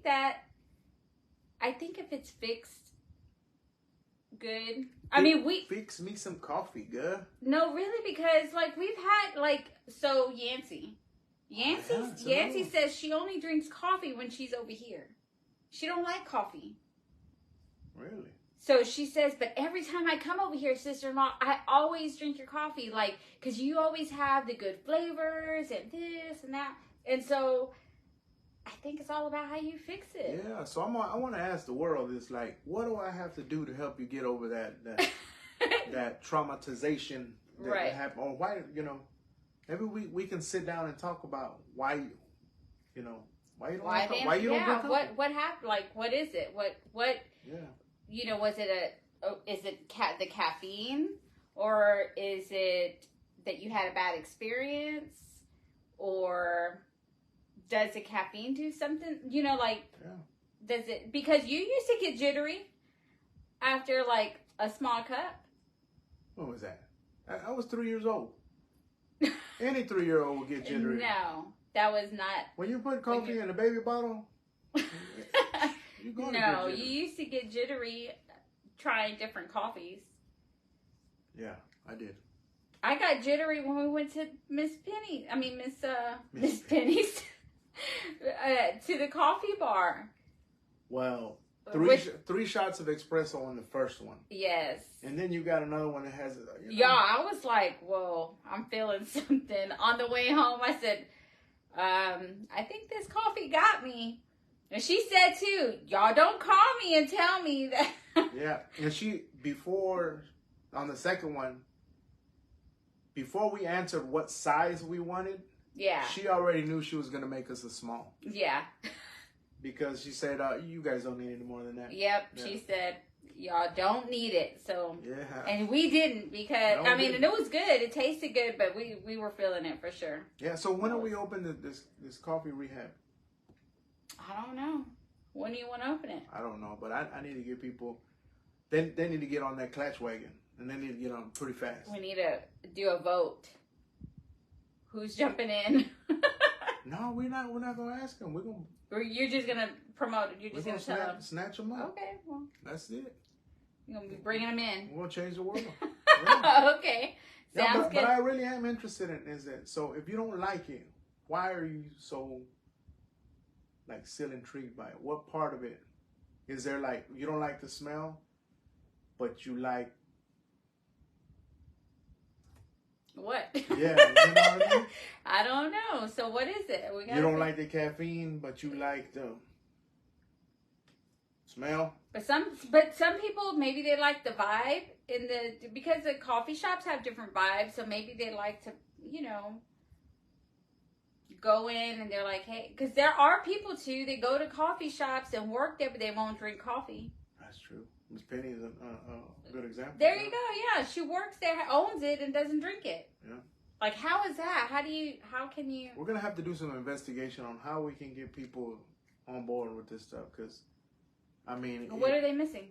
if it's fixed good. Fix me some coffee, girl. No, really, because like we've had Yancy says she only drinks coffee when she's over here. She don't like coffee. Really? So she says, but every time I come over here, sister-in-law, I always drink your coffee, like, because you always have the good flavors and this and that. And so I think it's all about how you fix it. Yeah, so I want to ask the world this, like, what do I have to do to help you get over that that traumatization that happened? Or why, you know, maybe we can sit down and talk about why you don't drink coffee. What happened? Like, what is it? What? Yeah. You know, is it the caffeine, or is it that you had a bad experience, or does the caffeine do something? You know, like, does it, because you used to get jittery after like a small cup. What was that? I was 3 years old. Any 3-year-old will get jittery. No, that was not. When you put coffee in a baby bottle. No, you used to get jittery trying different coffees. Yeah, I did. I got jittery when we went to Miss Penny's to the coffee bar. Well, three shots of espresso on the first one. Yes. And then you got another one that has... Yeah, I was like, whoa, I'm feeling something. On the way home, I said, I think this coffee got me. And she said, too, y'all don't call me and tell me that. Yeah. And on the second one, before we answered what size we wanted, she already knew she was going to make us a small. Yeah. Because she said, you guys don't need any more than that. Yep. Yeah. She said, y'all don't need it. So, yeah. And we didn't because, and it was good. It tasted good, but we were feeling it for sure. Yeah. So when are we open this coffee rehab? I don't know. When do you want to open it? I don't know, but I need to get people. They need to get on that Klatch wagon, and they need to get on pretty fast. We need to do a vote. who's jumping in? No, we're not gonna ask them. You're just gonna promote it. You're just gonna tell them. Snatch them up. Okay, well, that's it. You're gonna be bringing them in. We're gonna change the world. Yeah. Okay, yeah, sounds good. But I really am interested in is that. So if you don't like it, why are you so like still intrigued by it? What part of it is there? Like you don't like the smell, but you like. What? Yeah, you know what I mean? I don't know. So what is it? You don't like the caffeine, but you like the smell. But some people, maybe they like the vibe because the coffee shops have different vibes. So maybe they like to, go in and they're like, hey, because there are people too. They go to coffee shops and work there, but they won't drink coffee. That's true. Miss Penny is a good example. There you go. Yeah, she works there, owns it, and doesn't drink it. Yeah. Like, how is that? How can you? We're gonna have to do some investigation on how we can get people on board with this stuff. Because, I mean, what are they missing?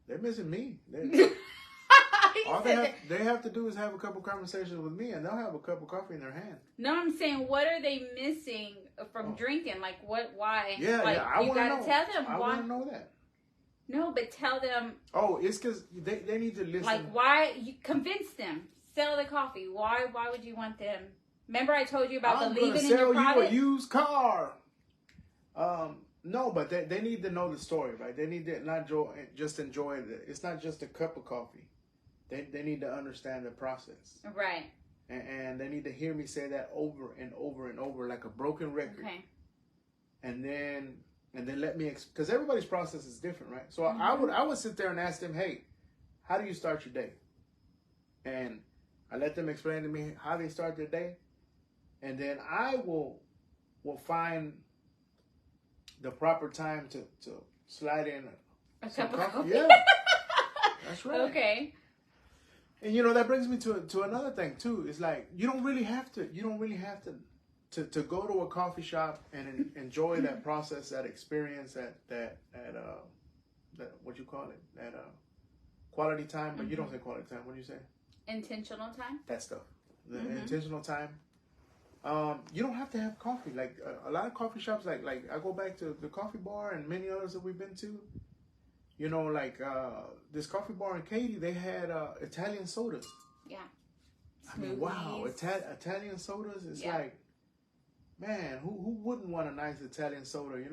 They're missing me. All they have to do is have a couple conversations with me, and they'll have a cup of coffee in their hand. No, I'm saying, what are they missing from drinking? Like, what? Why? Yeah, like, I want to know. Tell them I why. want to know that. No, but tell them. Oh, it's because they need to listen. Like, why? You convince them. Sell the coffee. Why would you want them? Remember I told you about believing in your product? I'm going to sell you a used car. No, but they need to know the story, right? They need to not just enjoy it. It's not just a cup of coffee. They need to understand the process. Right. And they need to hear me say that over and over and over like a broken record. Okay. And then let me, because everybody's process is different, right? So I would sit there and ask them, hey, how do you start your day? And I let them explain to me how they start their day. And then I will find the proper time to slide in a cup of coffee. Yeah, that's right. Okay. And that brings me to another thing too. It's like you don't really have to to go to a coffee shop and enjoy that process, that experience, that what you call it, that quality time. But you don't say quality time. What do you say? Intentional time. That stuff. The intentional time. You don't have to have coffee. Like a lot of coffee shops, like I go back to the Coffee Bar and many others that we've been to. This coffee bar in Katy, they had Italian sodas. Yeah. I mean, wow, Italian sodas is like, man, who wouldn't want a nice Italian soda,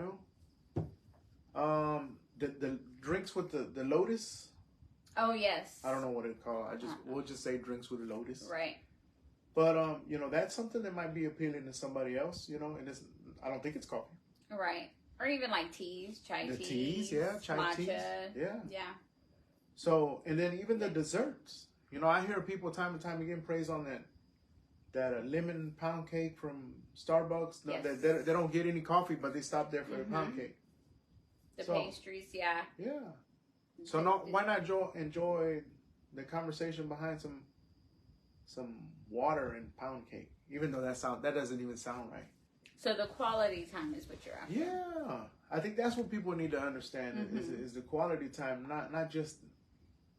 The drinks with the lotus. Oh yes. I don't know what it's called. We'll just say drinks with the lotus. Right. But that's something that might be appealing to somebody else, and I don't think it's coffee. Right. Or even like teas, chai teas. The teas, yeah, chai matcha. teas. Yeah. Yeah. So, and then even the desserts. I hear people time and time again praise on that lemon pound cake from Starbucks. Yes. They don't get any coffee, but they stop there for the pound cake. The pastries, yeah. Yeah. So why not enjoy the conversation behind some water and pound cake? Even though that doesn't even sound right. So the quality time is what you're after. Yeah, I think that's what people need to understand is the quality time, not just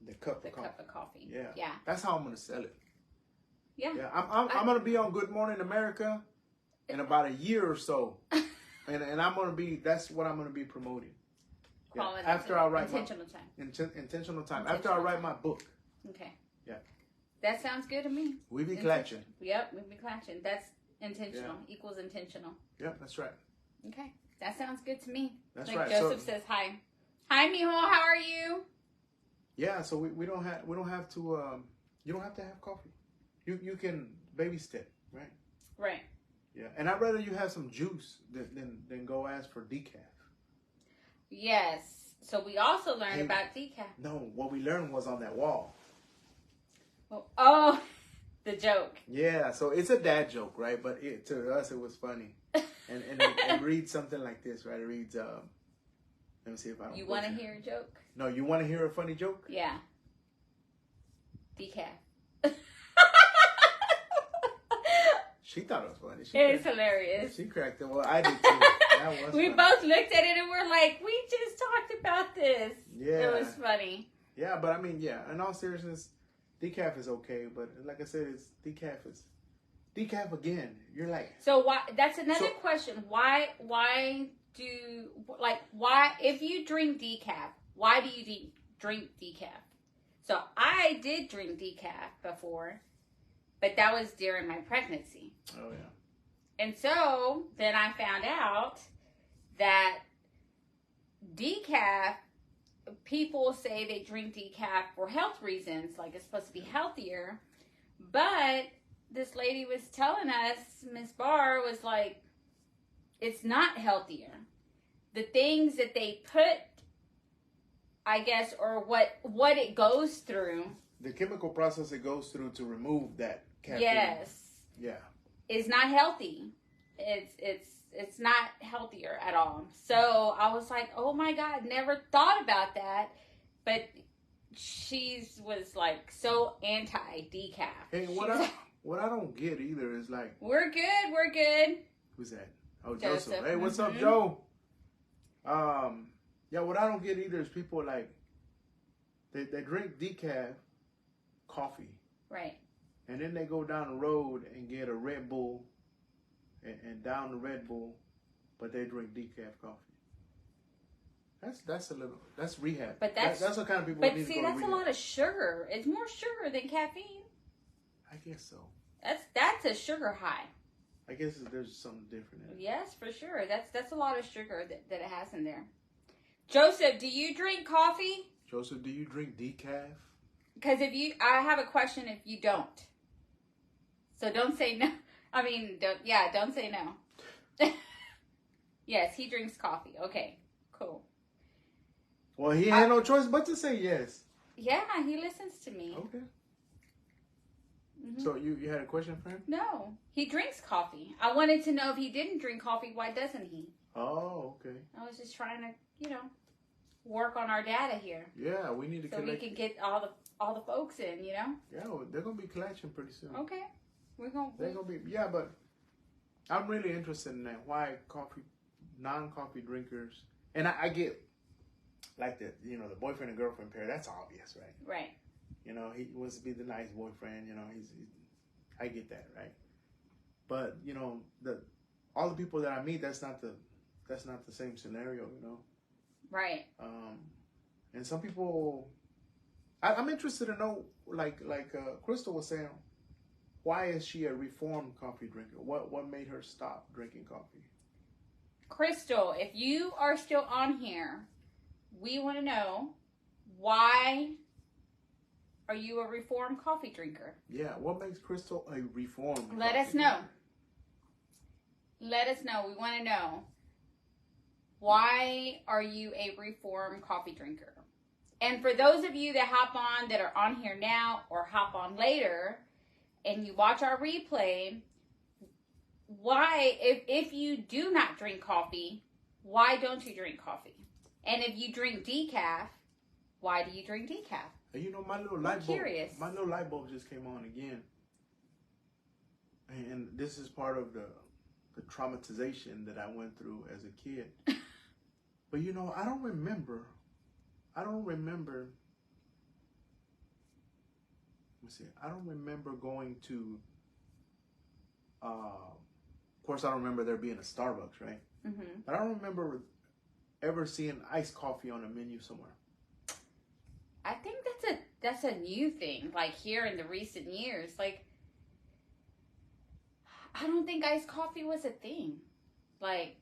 the cup of coffee. Yeah, yeah. That's how I'm gonna sell it. Yeah, yeah. I'm gonna be on Good Morning America in about a year or so, and I'm gonna be. That's what I'm gonna be promoting. Quality. Yeah. After I write intentional time. Intentional time. After I write my book. Okay. Yeah. That sounds good to me. We be klatching. Yep, we be klatching. That's intentional equals intentional. Yep, that's right. Okay, that sounds good to me. That's right. Joseph says hi. Hi, mijo. How are you? Yeah, so we don't have to you don't have to have coffee. You can baby step, right? Right. Yeah, and I'd rather you have some juice than go ask for decaf. Yes. So we also learned about decaf. No, what we learned was on that wall. Oh, the joke. Yeah, so it's a dad joke, right? But to us, it was funny. And it reads something like this, right? It reads, let me see if I don't. You want to hear a joke? No, you want to hear a funny joke? Yeah. Decaf. She thought it was funny. It's hilarious. She cracked it. Well, I did too. That was we funny. both looked at it and we're like, we just talked about this. Yeah. It was funny. Yeah, but I mean, in all seriousness, Decaf is okay, but like I said, it's decaf again. You're like, so why? That's another So- question. Why if you drink decaf, why do you drink decaf? So I did drink decaf before, but that was during my pregnancy. oh yeah. And so then I found out that decaf, people say they drink decaf for health reasons, like it's supposed to be healthier. But this lady was telling us, Miss Barr was like, it's not healthier. The things that they put, I guess, or what it goes through. The chemical process it goes through to remove that caffeine. Yes. Yeah. Is not healthy. It's not healthier at all. So I was like, oh my God, never thought about that. But she was like so anti decaf. Hey, what I don't get either is like, We're good. who's that? Oh, Joseph. Joseph. Hey, what's up, Joe? Yeah, what I don't get either is people like they drink decaf coffee. Right. And then they go down the road and get a Red Bull and down the Red Bull, but they drink decaf coffee. That's rehab. But that's the kind of people. But need see, to go that's to a rehab. lot of sugar. It's more sugar than caffeine. I guess so. That's a sugar high. I guess there's something different in it. Yes, for sure. That's a lot of sugar that it has in there. Joseph, do you drink coffee? Joseph, do you drink decaf? Because I have a question if you don't. So don't say no. I mean, don't say no. Yes, he drinks coffee. Okay, cool. Well, he had no choice but to say yes. Yeah, he listens to me. Okay. Mm-hmm. So you had a question for him? No, he drinks coffee. I wanted to know if he didn't drink coffee, why doesn't he? Oh, okay. I was just trying to, work on our data here. Yeah, we need to so connect. we can get all the folks in, Yeah, well, they're gonna be klatching pretty soon. Okay, They're gonna be. Yeah, but I'm really interested in that. Why non-coffee drinkers, and I get like the the boyfriend and girlfriend pair. That's obvious, right? Right. He wants to be the nice boyfriend. I get that, right? But all the people that I meet, that's not the same scenario, Right. And some people, I'm interested to know, like Crystal was saying, why is she a reformed coffee drinker? What made her stop drinking coffee? Crystal, if you are still on here, we want to know, why are you a reformed coffee drinker? Yeah, what makes Crystal a reformed? Let us know. Let us know. We want to know, why are you a reformed coffee drinker? And for those of you that hop on, that are on here now or hop on later, and you watch our replay, why, if you do not drink coffee, why don't you drink coffee? And if you drink decaf, why do you drink decaf? My little light bulb. Curious. My little light bulb just came on again, and this is part of the traumatization that I went through as a kid. But I don't remember. Let me see. I don't remember going to. Of course, I don't remember there being a Starbucks, right? Mm-hmm. But I don't remember ever seeing iced coffee on a menu somewhere. I think that's a new thing, like here in the recent years. Like, I don't think iced coffee was a thing. Like,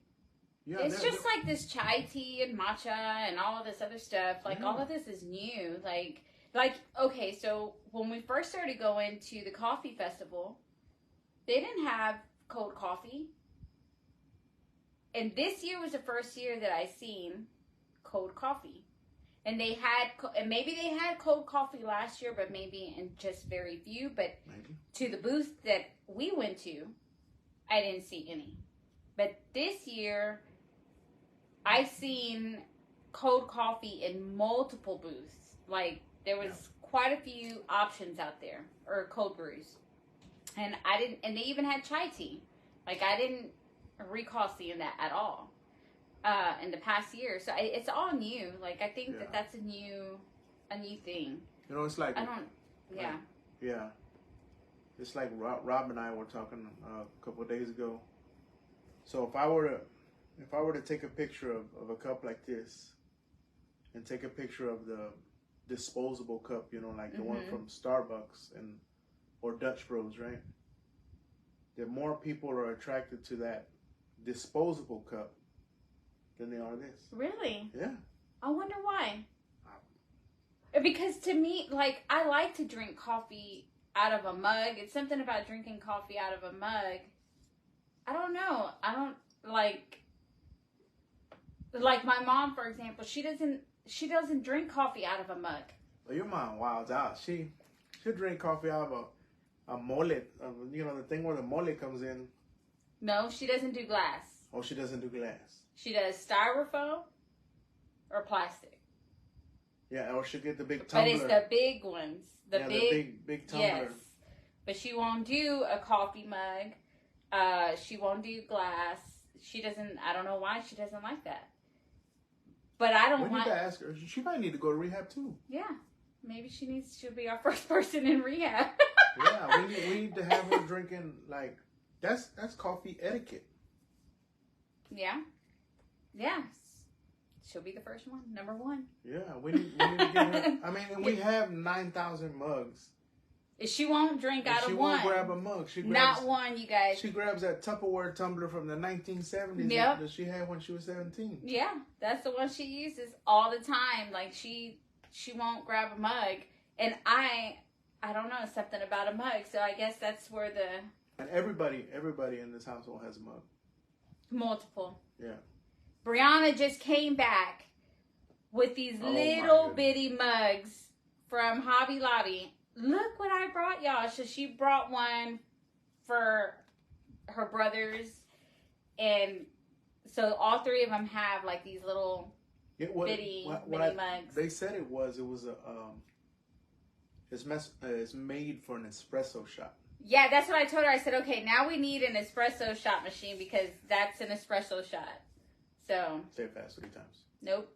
Yeah, it's just like this chai tea and matcha and all of this other stuff. Like, Yeah. all of this is new. Like, okay, so when we first started going to the coffee festival, they didn't have cold coffee. And this year was the first year that I seen cold coffee. And maybe they had cold coffee last year, but maybe in just very few. But maybe. to the booth that we went to, I didn't see any. But this year, I seen cold coffee in multiple booths. Like, there was quite a few options out there, or cold brews. And they even had chai tea. Like, I didn't recall seeing that at all in the past year. So it's all new. Like, I think that's a new thing. It's like Yeah. Yeah. It's like Rob and I were talking a couple of days ago. So if I were to take a picture of a cup like this, and take a picture of the disposable cup, you know, like the one from Starbucks or Dutch Bros, right? The more people are attracted to that disposable cup than they are this. Really? Yeah. I wonder why. Because to me, like, I like to drink coffee out of a mug. It's something about drinking coffee out of a mug. I don't know. I don't like my mom, for example. She doesn't drink coffee out of a mug. Well, your mom wilds out. She'll drink coffee out of a mole. You know, the thing where the mole comes in. No, she doesn't do glass. Oh, she doesn't do glass. She does styrofoam or plastic. Yeah, or she'll get the big tumbler. But it's the big ones. The big tumbler. Yes. But she won't do a coffee mug. She won't do glass. She doesn't, I don't know why she doesn't like that. But I don't We need to ask her. She might need to go to rehab too. Yeah. Maybe she'll be our first person in rehab. Yeah, we need to have her drinking, like, that's coffee etiquette. Yeah. Yeah. She'll be the first one, number one. Yeah, we need to get her. I mean, and we have 9,000 mugs. She won't drink out of one. She won't grab a mug. Not one, you guys. She grabs that Tupperware tumbler from the 1970s that she had when she was 17. Yeah, that's the one she uses all the time. Like, she won't grab a mug. And I don't know, something about a mug. So I guess that's where And everybody in this household has a mug. Multiple. Yeah. Brianna just came back with these little bitty mugs from Hobby Lobby. Look what I brought y'all. So she brought one for her brothers. And so all three of them have like these little bitty mugs. They said it was it's made for an espresso shot. Yeah, that's what I told her. I said, okay, now we need an espresso shot machine because that's an espresso shot. So. Say it fast 3 times. Nope.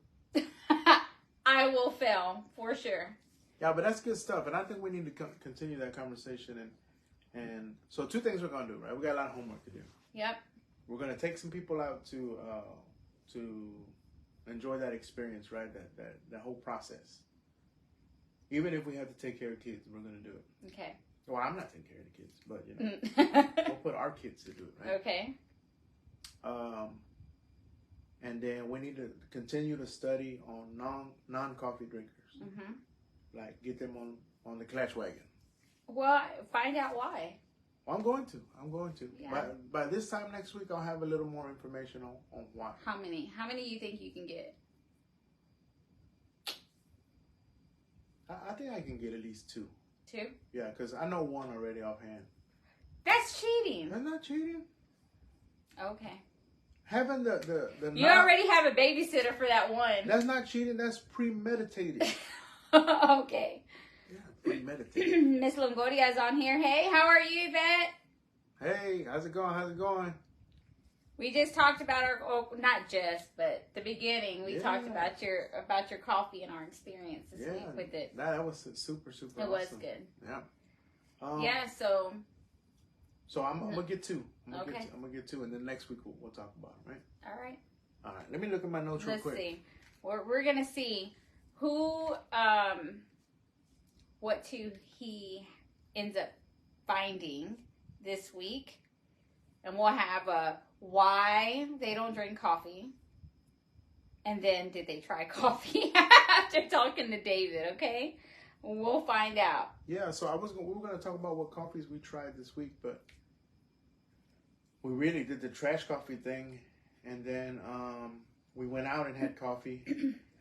I will fail for sure. Yeah, but that's good stuff, and I think we need to continue that conversation. And so 2 things we're gonna do, right? We got a lot of homework to do. Yep. We're gonna take some people out to enjoy that experience, right? That whole process. Even if we have to take care of kids, we're gonna do it. Okay. Well, I'm not taking care of the kids, but you know, we'll put our kids to do it, right? Okay. And then we need to continue to study on non-coffee drinkers. Mm-hmm. Like, get them on the Klatch wagon. Well, find out why. Well, I'm going to. Yeah. By this time next week, I'll have a little more information on why. How many you think you can get? I think I can get at least 2. 2? Yeah, because I know 1 already offhand. That's cheating. That's not cheating. Okay. Having the you already have a babysitter for that 1. That's not cheating. That's premeditated. Okay. Yeah, premeditated. Miss Longoria is on here. Hey, how are you, Yvette? Hey, how's it going? We just talked about not just, but the beginning. We talked about your coffee and our experience this week with it. That was super It awesome. was good. Yeah. So I'm gonna get 2. I'm gonna get 2, and then next week we'll talk about it, right? All right. Let me look at my notes real quick. Let's see. We're gonna see who, what 2 he ends up finding this week, and we'll have a why they don't drink coffee, and then did they try coffee after talking to David? Okay, we'll find out. Yeah. So we were gonna talk about what coffees we tried this week, but we really did the trash coffee thing, and then we went out and had coffee,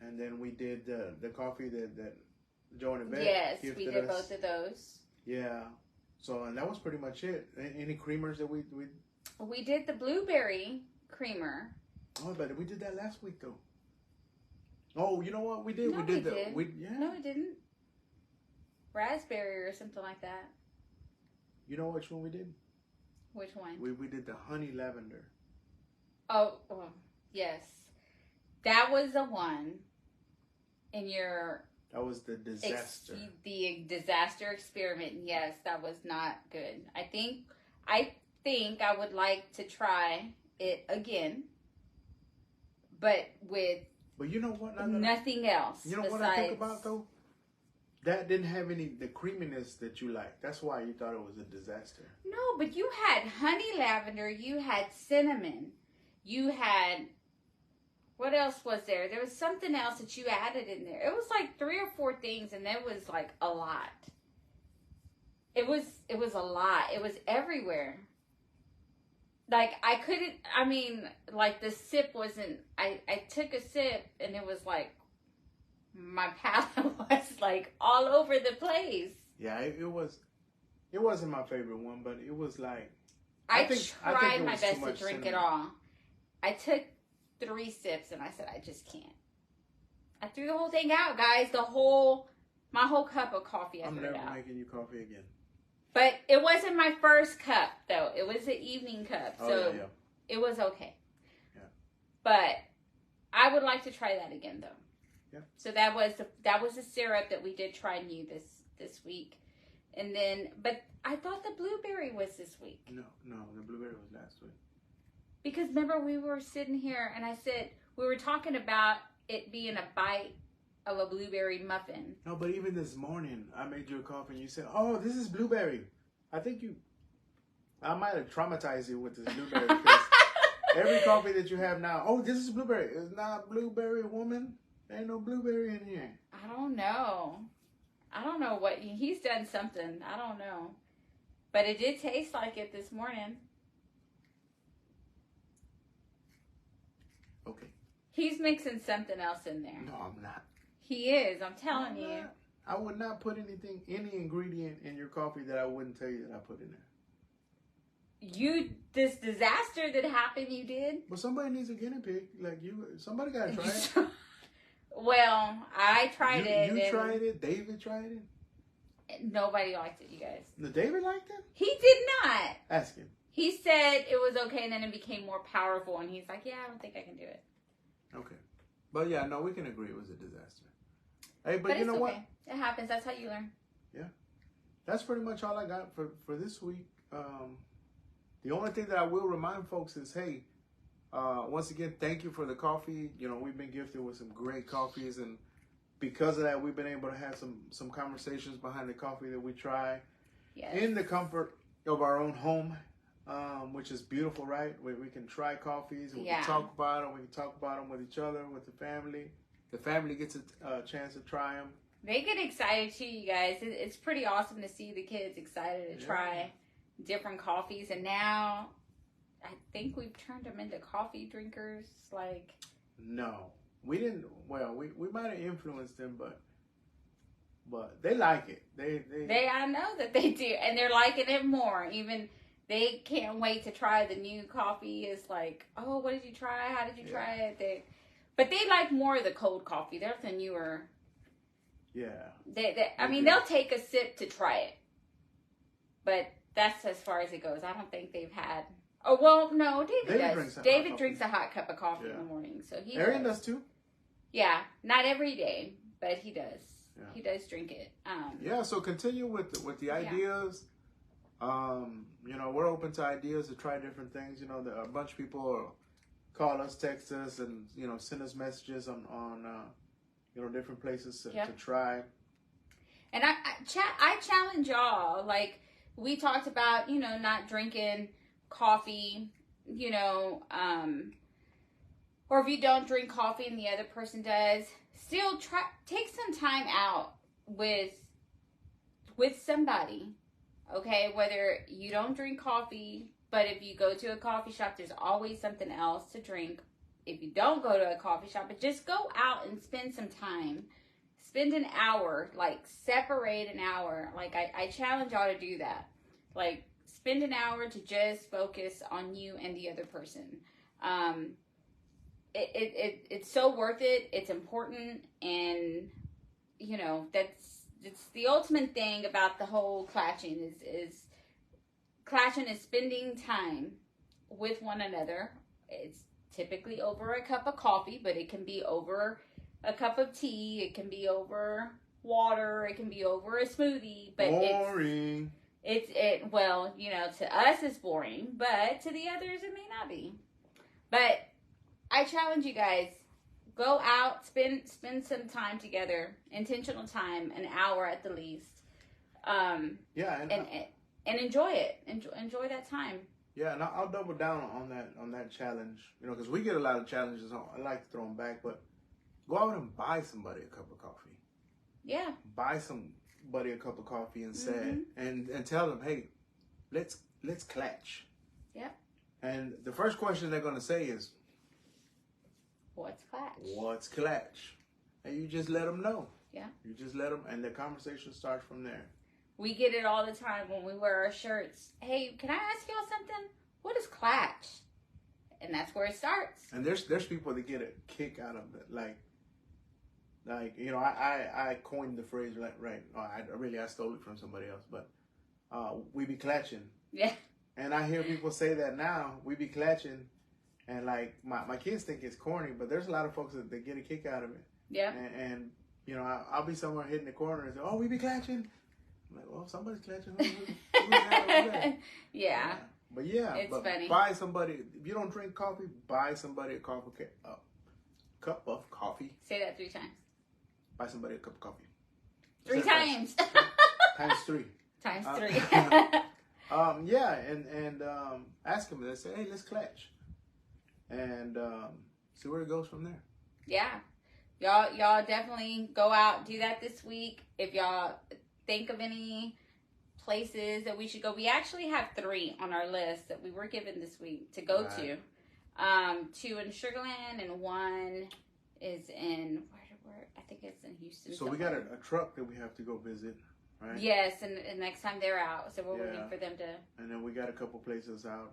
and then we did the coffee that Joe and Yvette gifted us. Yes, we did both of those. Yeah. So, and that was pretty much it. Any creamers that we did the blueberry creamer. Oh, but we did that last week though. Oh, you know what we did? No, we did No, we didn't. Raspberry or something like that. You know which one we did? Which one? We did the honey lavender. Oh, yes. That was the one in your That was the disaster. The disaster experiment. Yes, that was not good. I think I would like to try it again, but with you know what? nothing else. You know what I think about though? That didn't have the creaminess that you like. That's why you thought it was a disaster. No, but you had honey lavender. You had cinnamon. You had, what else was there? There was something else that you added in there. It was like 3 or 4 things, and that was like a lot. It was a lot. It was everywhere. Like like the sip wasn't, I took a sip and it was like, my palate was like all over the place. Yeah, it wasn't my favorite one, but it was like, I tried my best to drink it all. I took 3 sips and I said, I just can't. I threw the whole thing out, guys. My whole cup of coffee. I'm never making you coffee again. But it wasn't my first cup, though. It was the evening cup, so it was okay. Yeah. But I would like to try that again, though. Yeah. So that was the syrup that we did try new this week, and then but I thought the blueberry was this week. No, the blueberry was last week. Because remember we were sitting here and I said we were talking about it being a bite of a blueberry muffin. No, but even this morning, I made you a coffee and you said, "Oh, this is blueberry." I might have traumatized you with this blueberry because every coffee that you have now, oh, this is blueberry. It's not blueberry, woman. There ain't no blueberry in here. I don't know what he's done something. I don't know, but it did taste like it this morning. Okay. He's mixing something else in there. No, I'm not. He is. I'm telling you. Not. I would not put any ingredient in your coffee that I wouldn't tell you that I put in there. This disaster that happened, you did? Well, somebody needs a guinea pig. Like somebody got to try it. Well, I tried it. You tried it? David tried it? Nobody liked it, you guys. David liked it? He did not. Ask him. He said it was okay, and then it became more powerful, and he's like, yeah, I don't think I can do it. Okay. But yeah, no, we can agree it was a disaster. Hey, but you know what? It happens. That's how you learn. Yeah. That's pretty much all I got for this week. The only thing that I will remind folks is, hey, once again, thank you for the coffee. You know, we've been gifted with some great coffees, and because of that, we've been able to have some conversations behind the coffee that we try in the comfort of our own home, which is beautiful, right? We can try coffees, and we can talk about them. We can talk about them with each other, with the family. The family gets a chance to try them. They get excited too, you guys. It's pretty awesome to see the kids excited to try different coffees, and now I think we've turned them into coffee drinkers. Like, no, we didn't. Well, we might have influenced them, but they like it. They I know that they do, and they're liking it more. Even they can't wait to try the new coffee. It's like, oh, what did you try? How did you try it? But they like more of the cold coffee. They're the newer. Yeah. I mean, they'll take a sip to try it, but that's as far as it goes. I don't think they've had. Oh well, no, David does. David drinks a hot cup of coffee in the morning, so he. Arian does too. Yeah, not every day, but he does. Yeah. He does drink it. So continue with the ideas. You know, we're open to ideas to try different things. You know, a bunch of people call us, text us, and send us messages on different places to try. And I challenge y'all. Like we talked about, not drinking coffee, or if you don't drink coffee and the other person does, still take some time out with somebody, okay? Whether you don't drink coffee, but if you go to a coffee shop, there's always something else to drink. If you don't go to a coffee shop, but just go out and spend some time. Spend an hour, like separate an hour. Like I challenge y'all to do that. Like spend an hour to just focus on you and the other person. It's so worth it. It's important, and it's the ultimate thing about the whole klatching is klatching is spending time with one another. It's typically over a cup of coffee, but it can be over a cup of tea. It can be over water. It can be over a smoothie, but boring. Well, to us it's boring, but to the others it may not be. But I challenge you guys, go out, spend some time together, intentional time, an hour at the least. And enjoy it. Enjoy that time. Yeah, and I'll double down on that challenge. Because we get a lot of challenges. I like to throw them back, but go out and buy somebody a cup of coffee. Yeah. Buy somebody a cup of coffee and say, and tell them, hey, let's klatch. Yeah. And the first question they're gonna say is, what's klatch? What's klatch? And you just let them know. Yeah. You just let them, and the conversation starts from there. We get it all the time when we wear our shirts. Hey, can I ask y'all something? What is klatch? And that's where it starts. And there's people that get a kick out of it, like I coined the phrase right. I stole it from somebody else, but we be klatching. Yeah. And I hear people say that now. We be klatching, and like my kids think it's corny, but there's a lot of folks that get a kick out of it. Yeah. And I'll be somewhere hitting the corner and say, "Oh, we be klatching." I'm like, well, somebody's klatching. Who's that? Yeah. But yeah, it's funny. Buy somebody. If you don't drink coffee, buy somebody a cup of coffee. Say that 3 times. Buy somebody a cup of coffee. 3 times. Times 3. Times 3. And ask them. They say, hey, let's klatch, and see where it goes from there. Yeah, y'all definitely go out, do that this week. If y'all think of any places that we should go, we actually have 3 on our list that we were given this week to go to. 2 in Sugar Land and 1 is in where I think it's in Houston. So we got a truck that we have to go visit, right? Yes, and next time they're out, so we're waiting for them to. And then we got a couple places out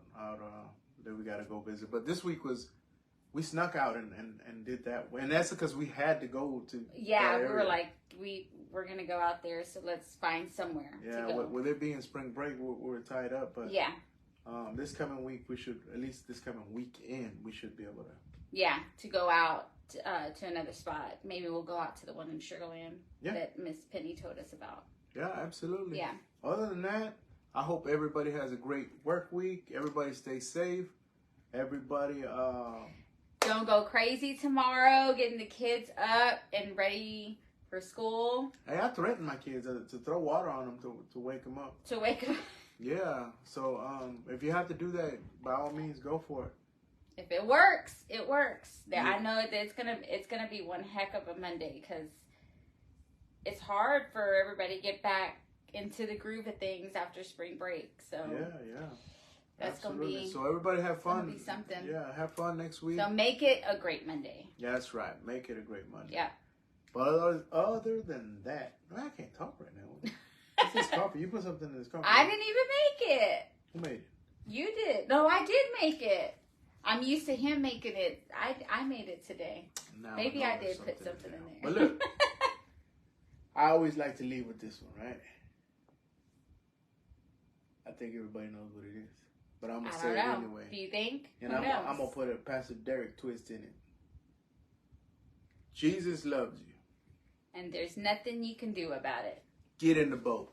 that we got to go visit. But this week we snuck out and did that, and that's because we had to go to. Yeah, we were like we're gonna go out there, so let's find somewhere. Yeah, to go. with it being spring break, we're tied up, but yeah. This coming week we should, at least this coming weekend, we should be able to. Yeah, to go out to another spot. Maybe we'll go out to the one in Sugar Land that Miss Penny told us about. Yeah, absolutely. Yeah. Other than that, I hope everybody has a great work week. Everybody stay safe. Everybody don't go crazy tomorrow getting the kids up and ready for school. Hey, I threatened my kids to throw water on them to wake them up. To wake them up. Yeah. So if you have to do that, by all means, go for it. If it works, it works. Yeah. I know that it's gonna be one heck of a Monday because it's hard for everybody to get back into the groove of things after spring break. So yeah. That's absolutely. Gonna be. So everybody have fun. Gonna be something. Yeah, have fun next week. So make it a great Monday. Yeah, that's right. Make it a great Monday. Yeah. But other than that, I can't talk right now. What's this coffee? You put something in this coffee. I didn't even make it. Who made it? You did. No, I did make it. I'm used to him making it. I made it today. Now Maybe I did put something in there. But look, I always like to leave with this one, right? I think everybody knows what it is. But I'm going to say it anyway. Do you think? And I'm going to put a Pastor Derek twist in it. Jesus loves you. And there's nothing you can do about it. Get in the boat.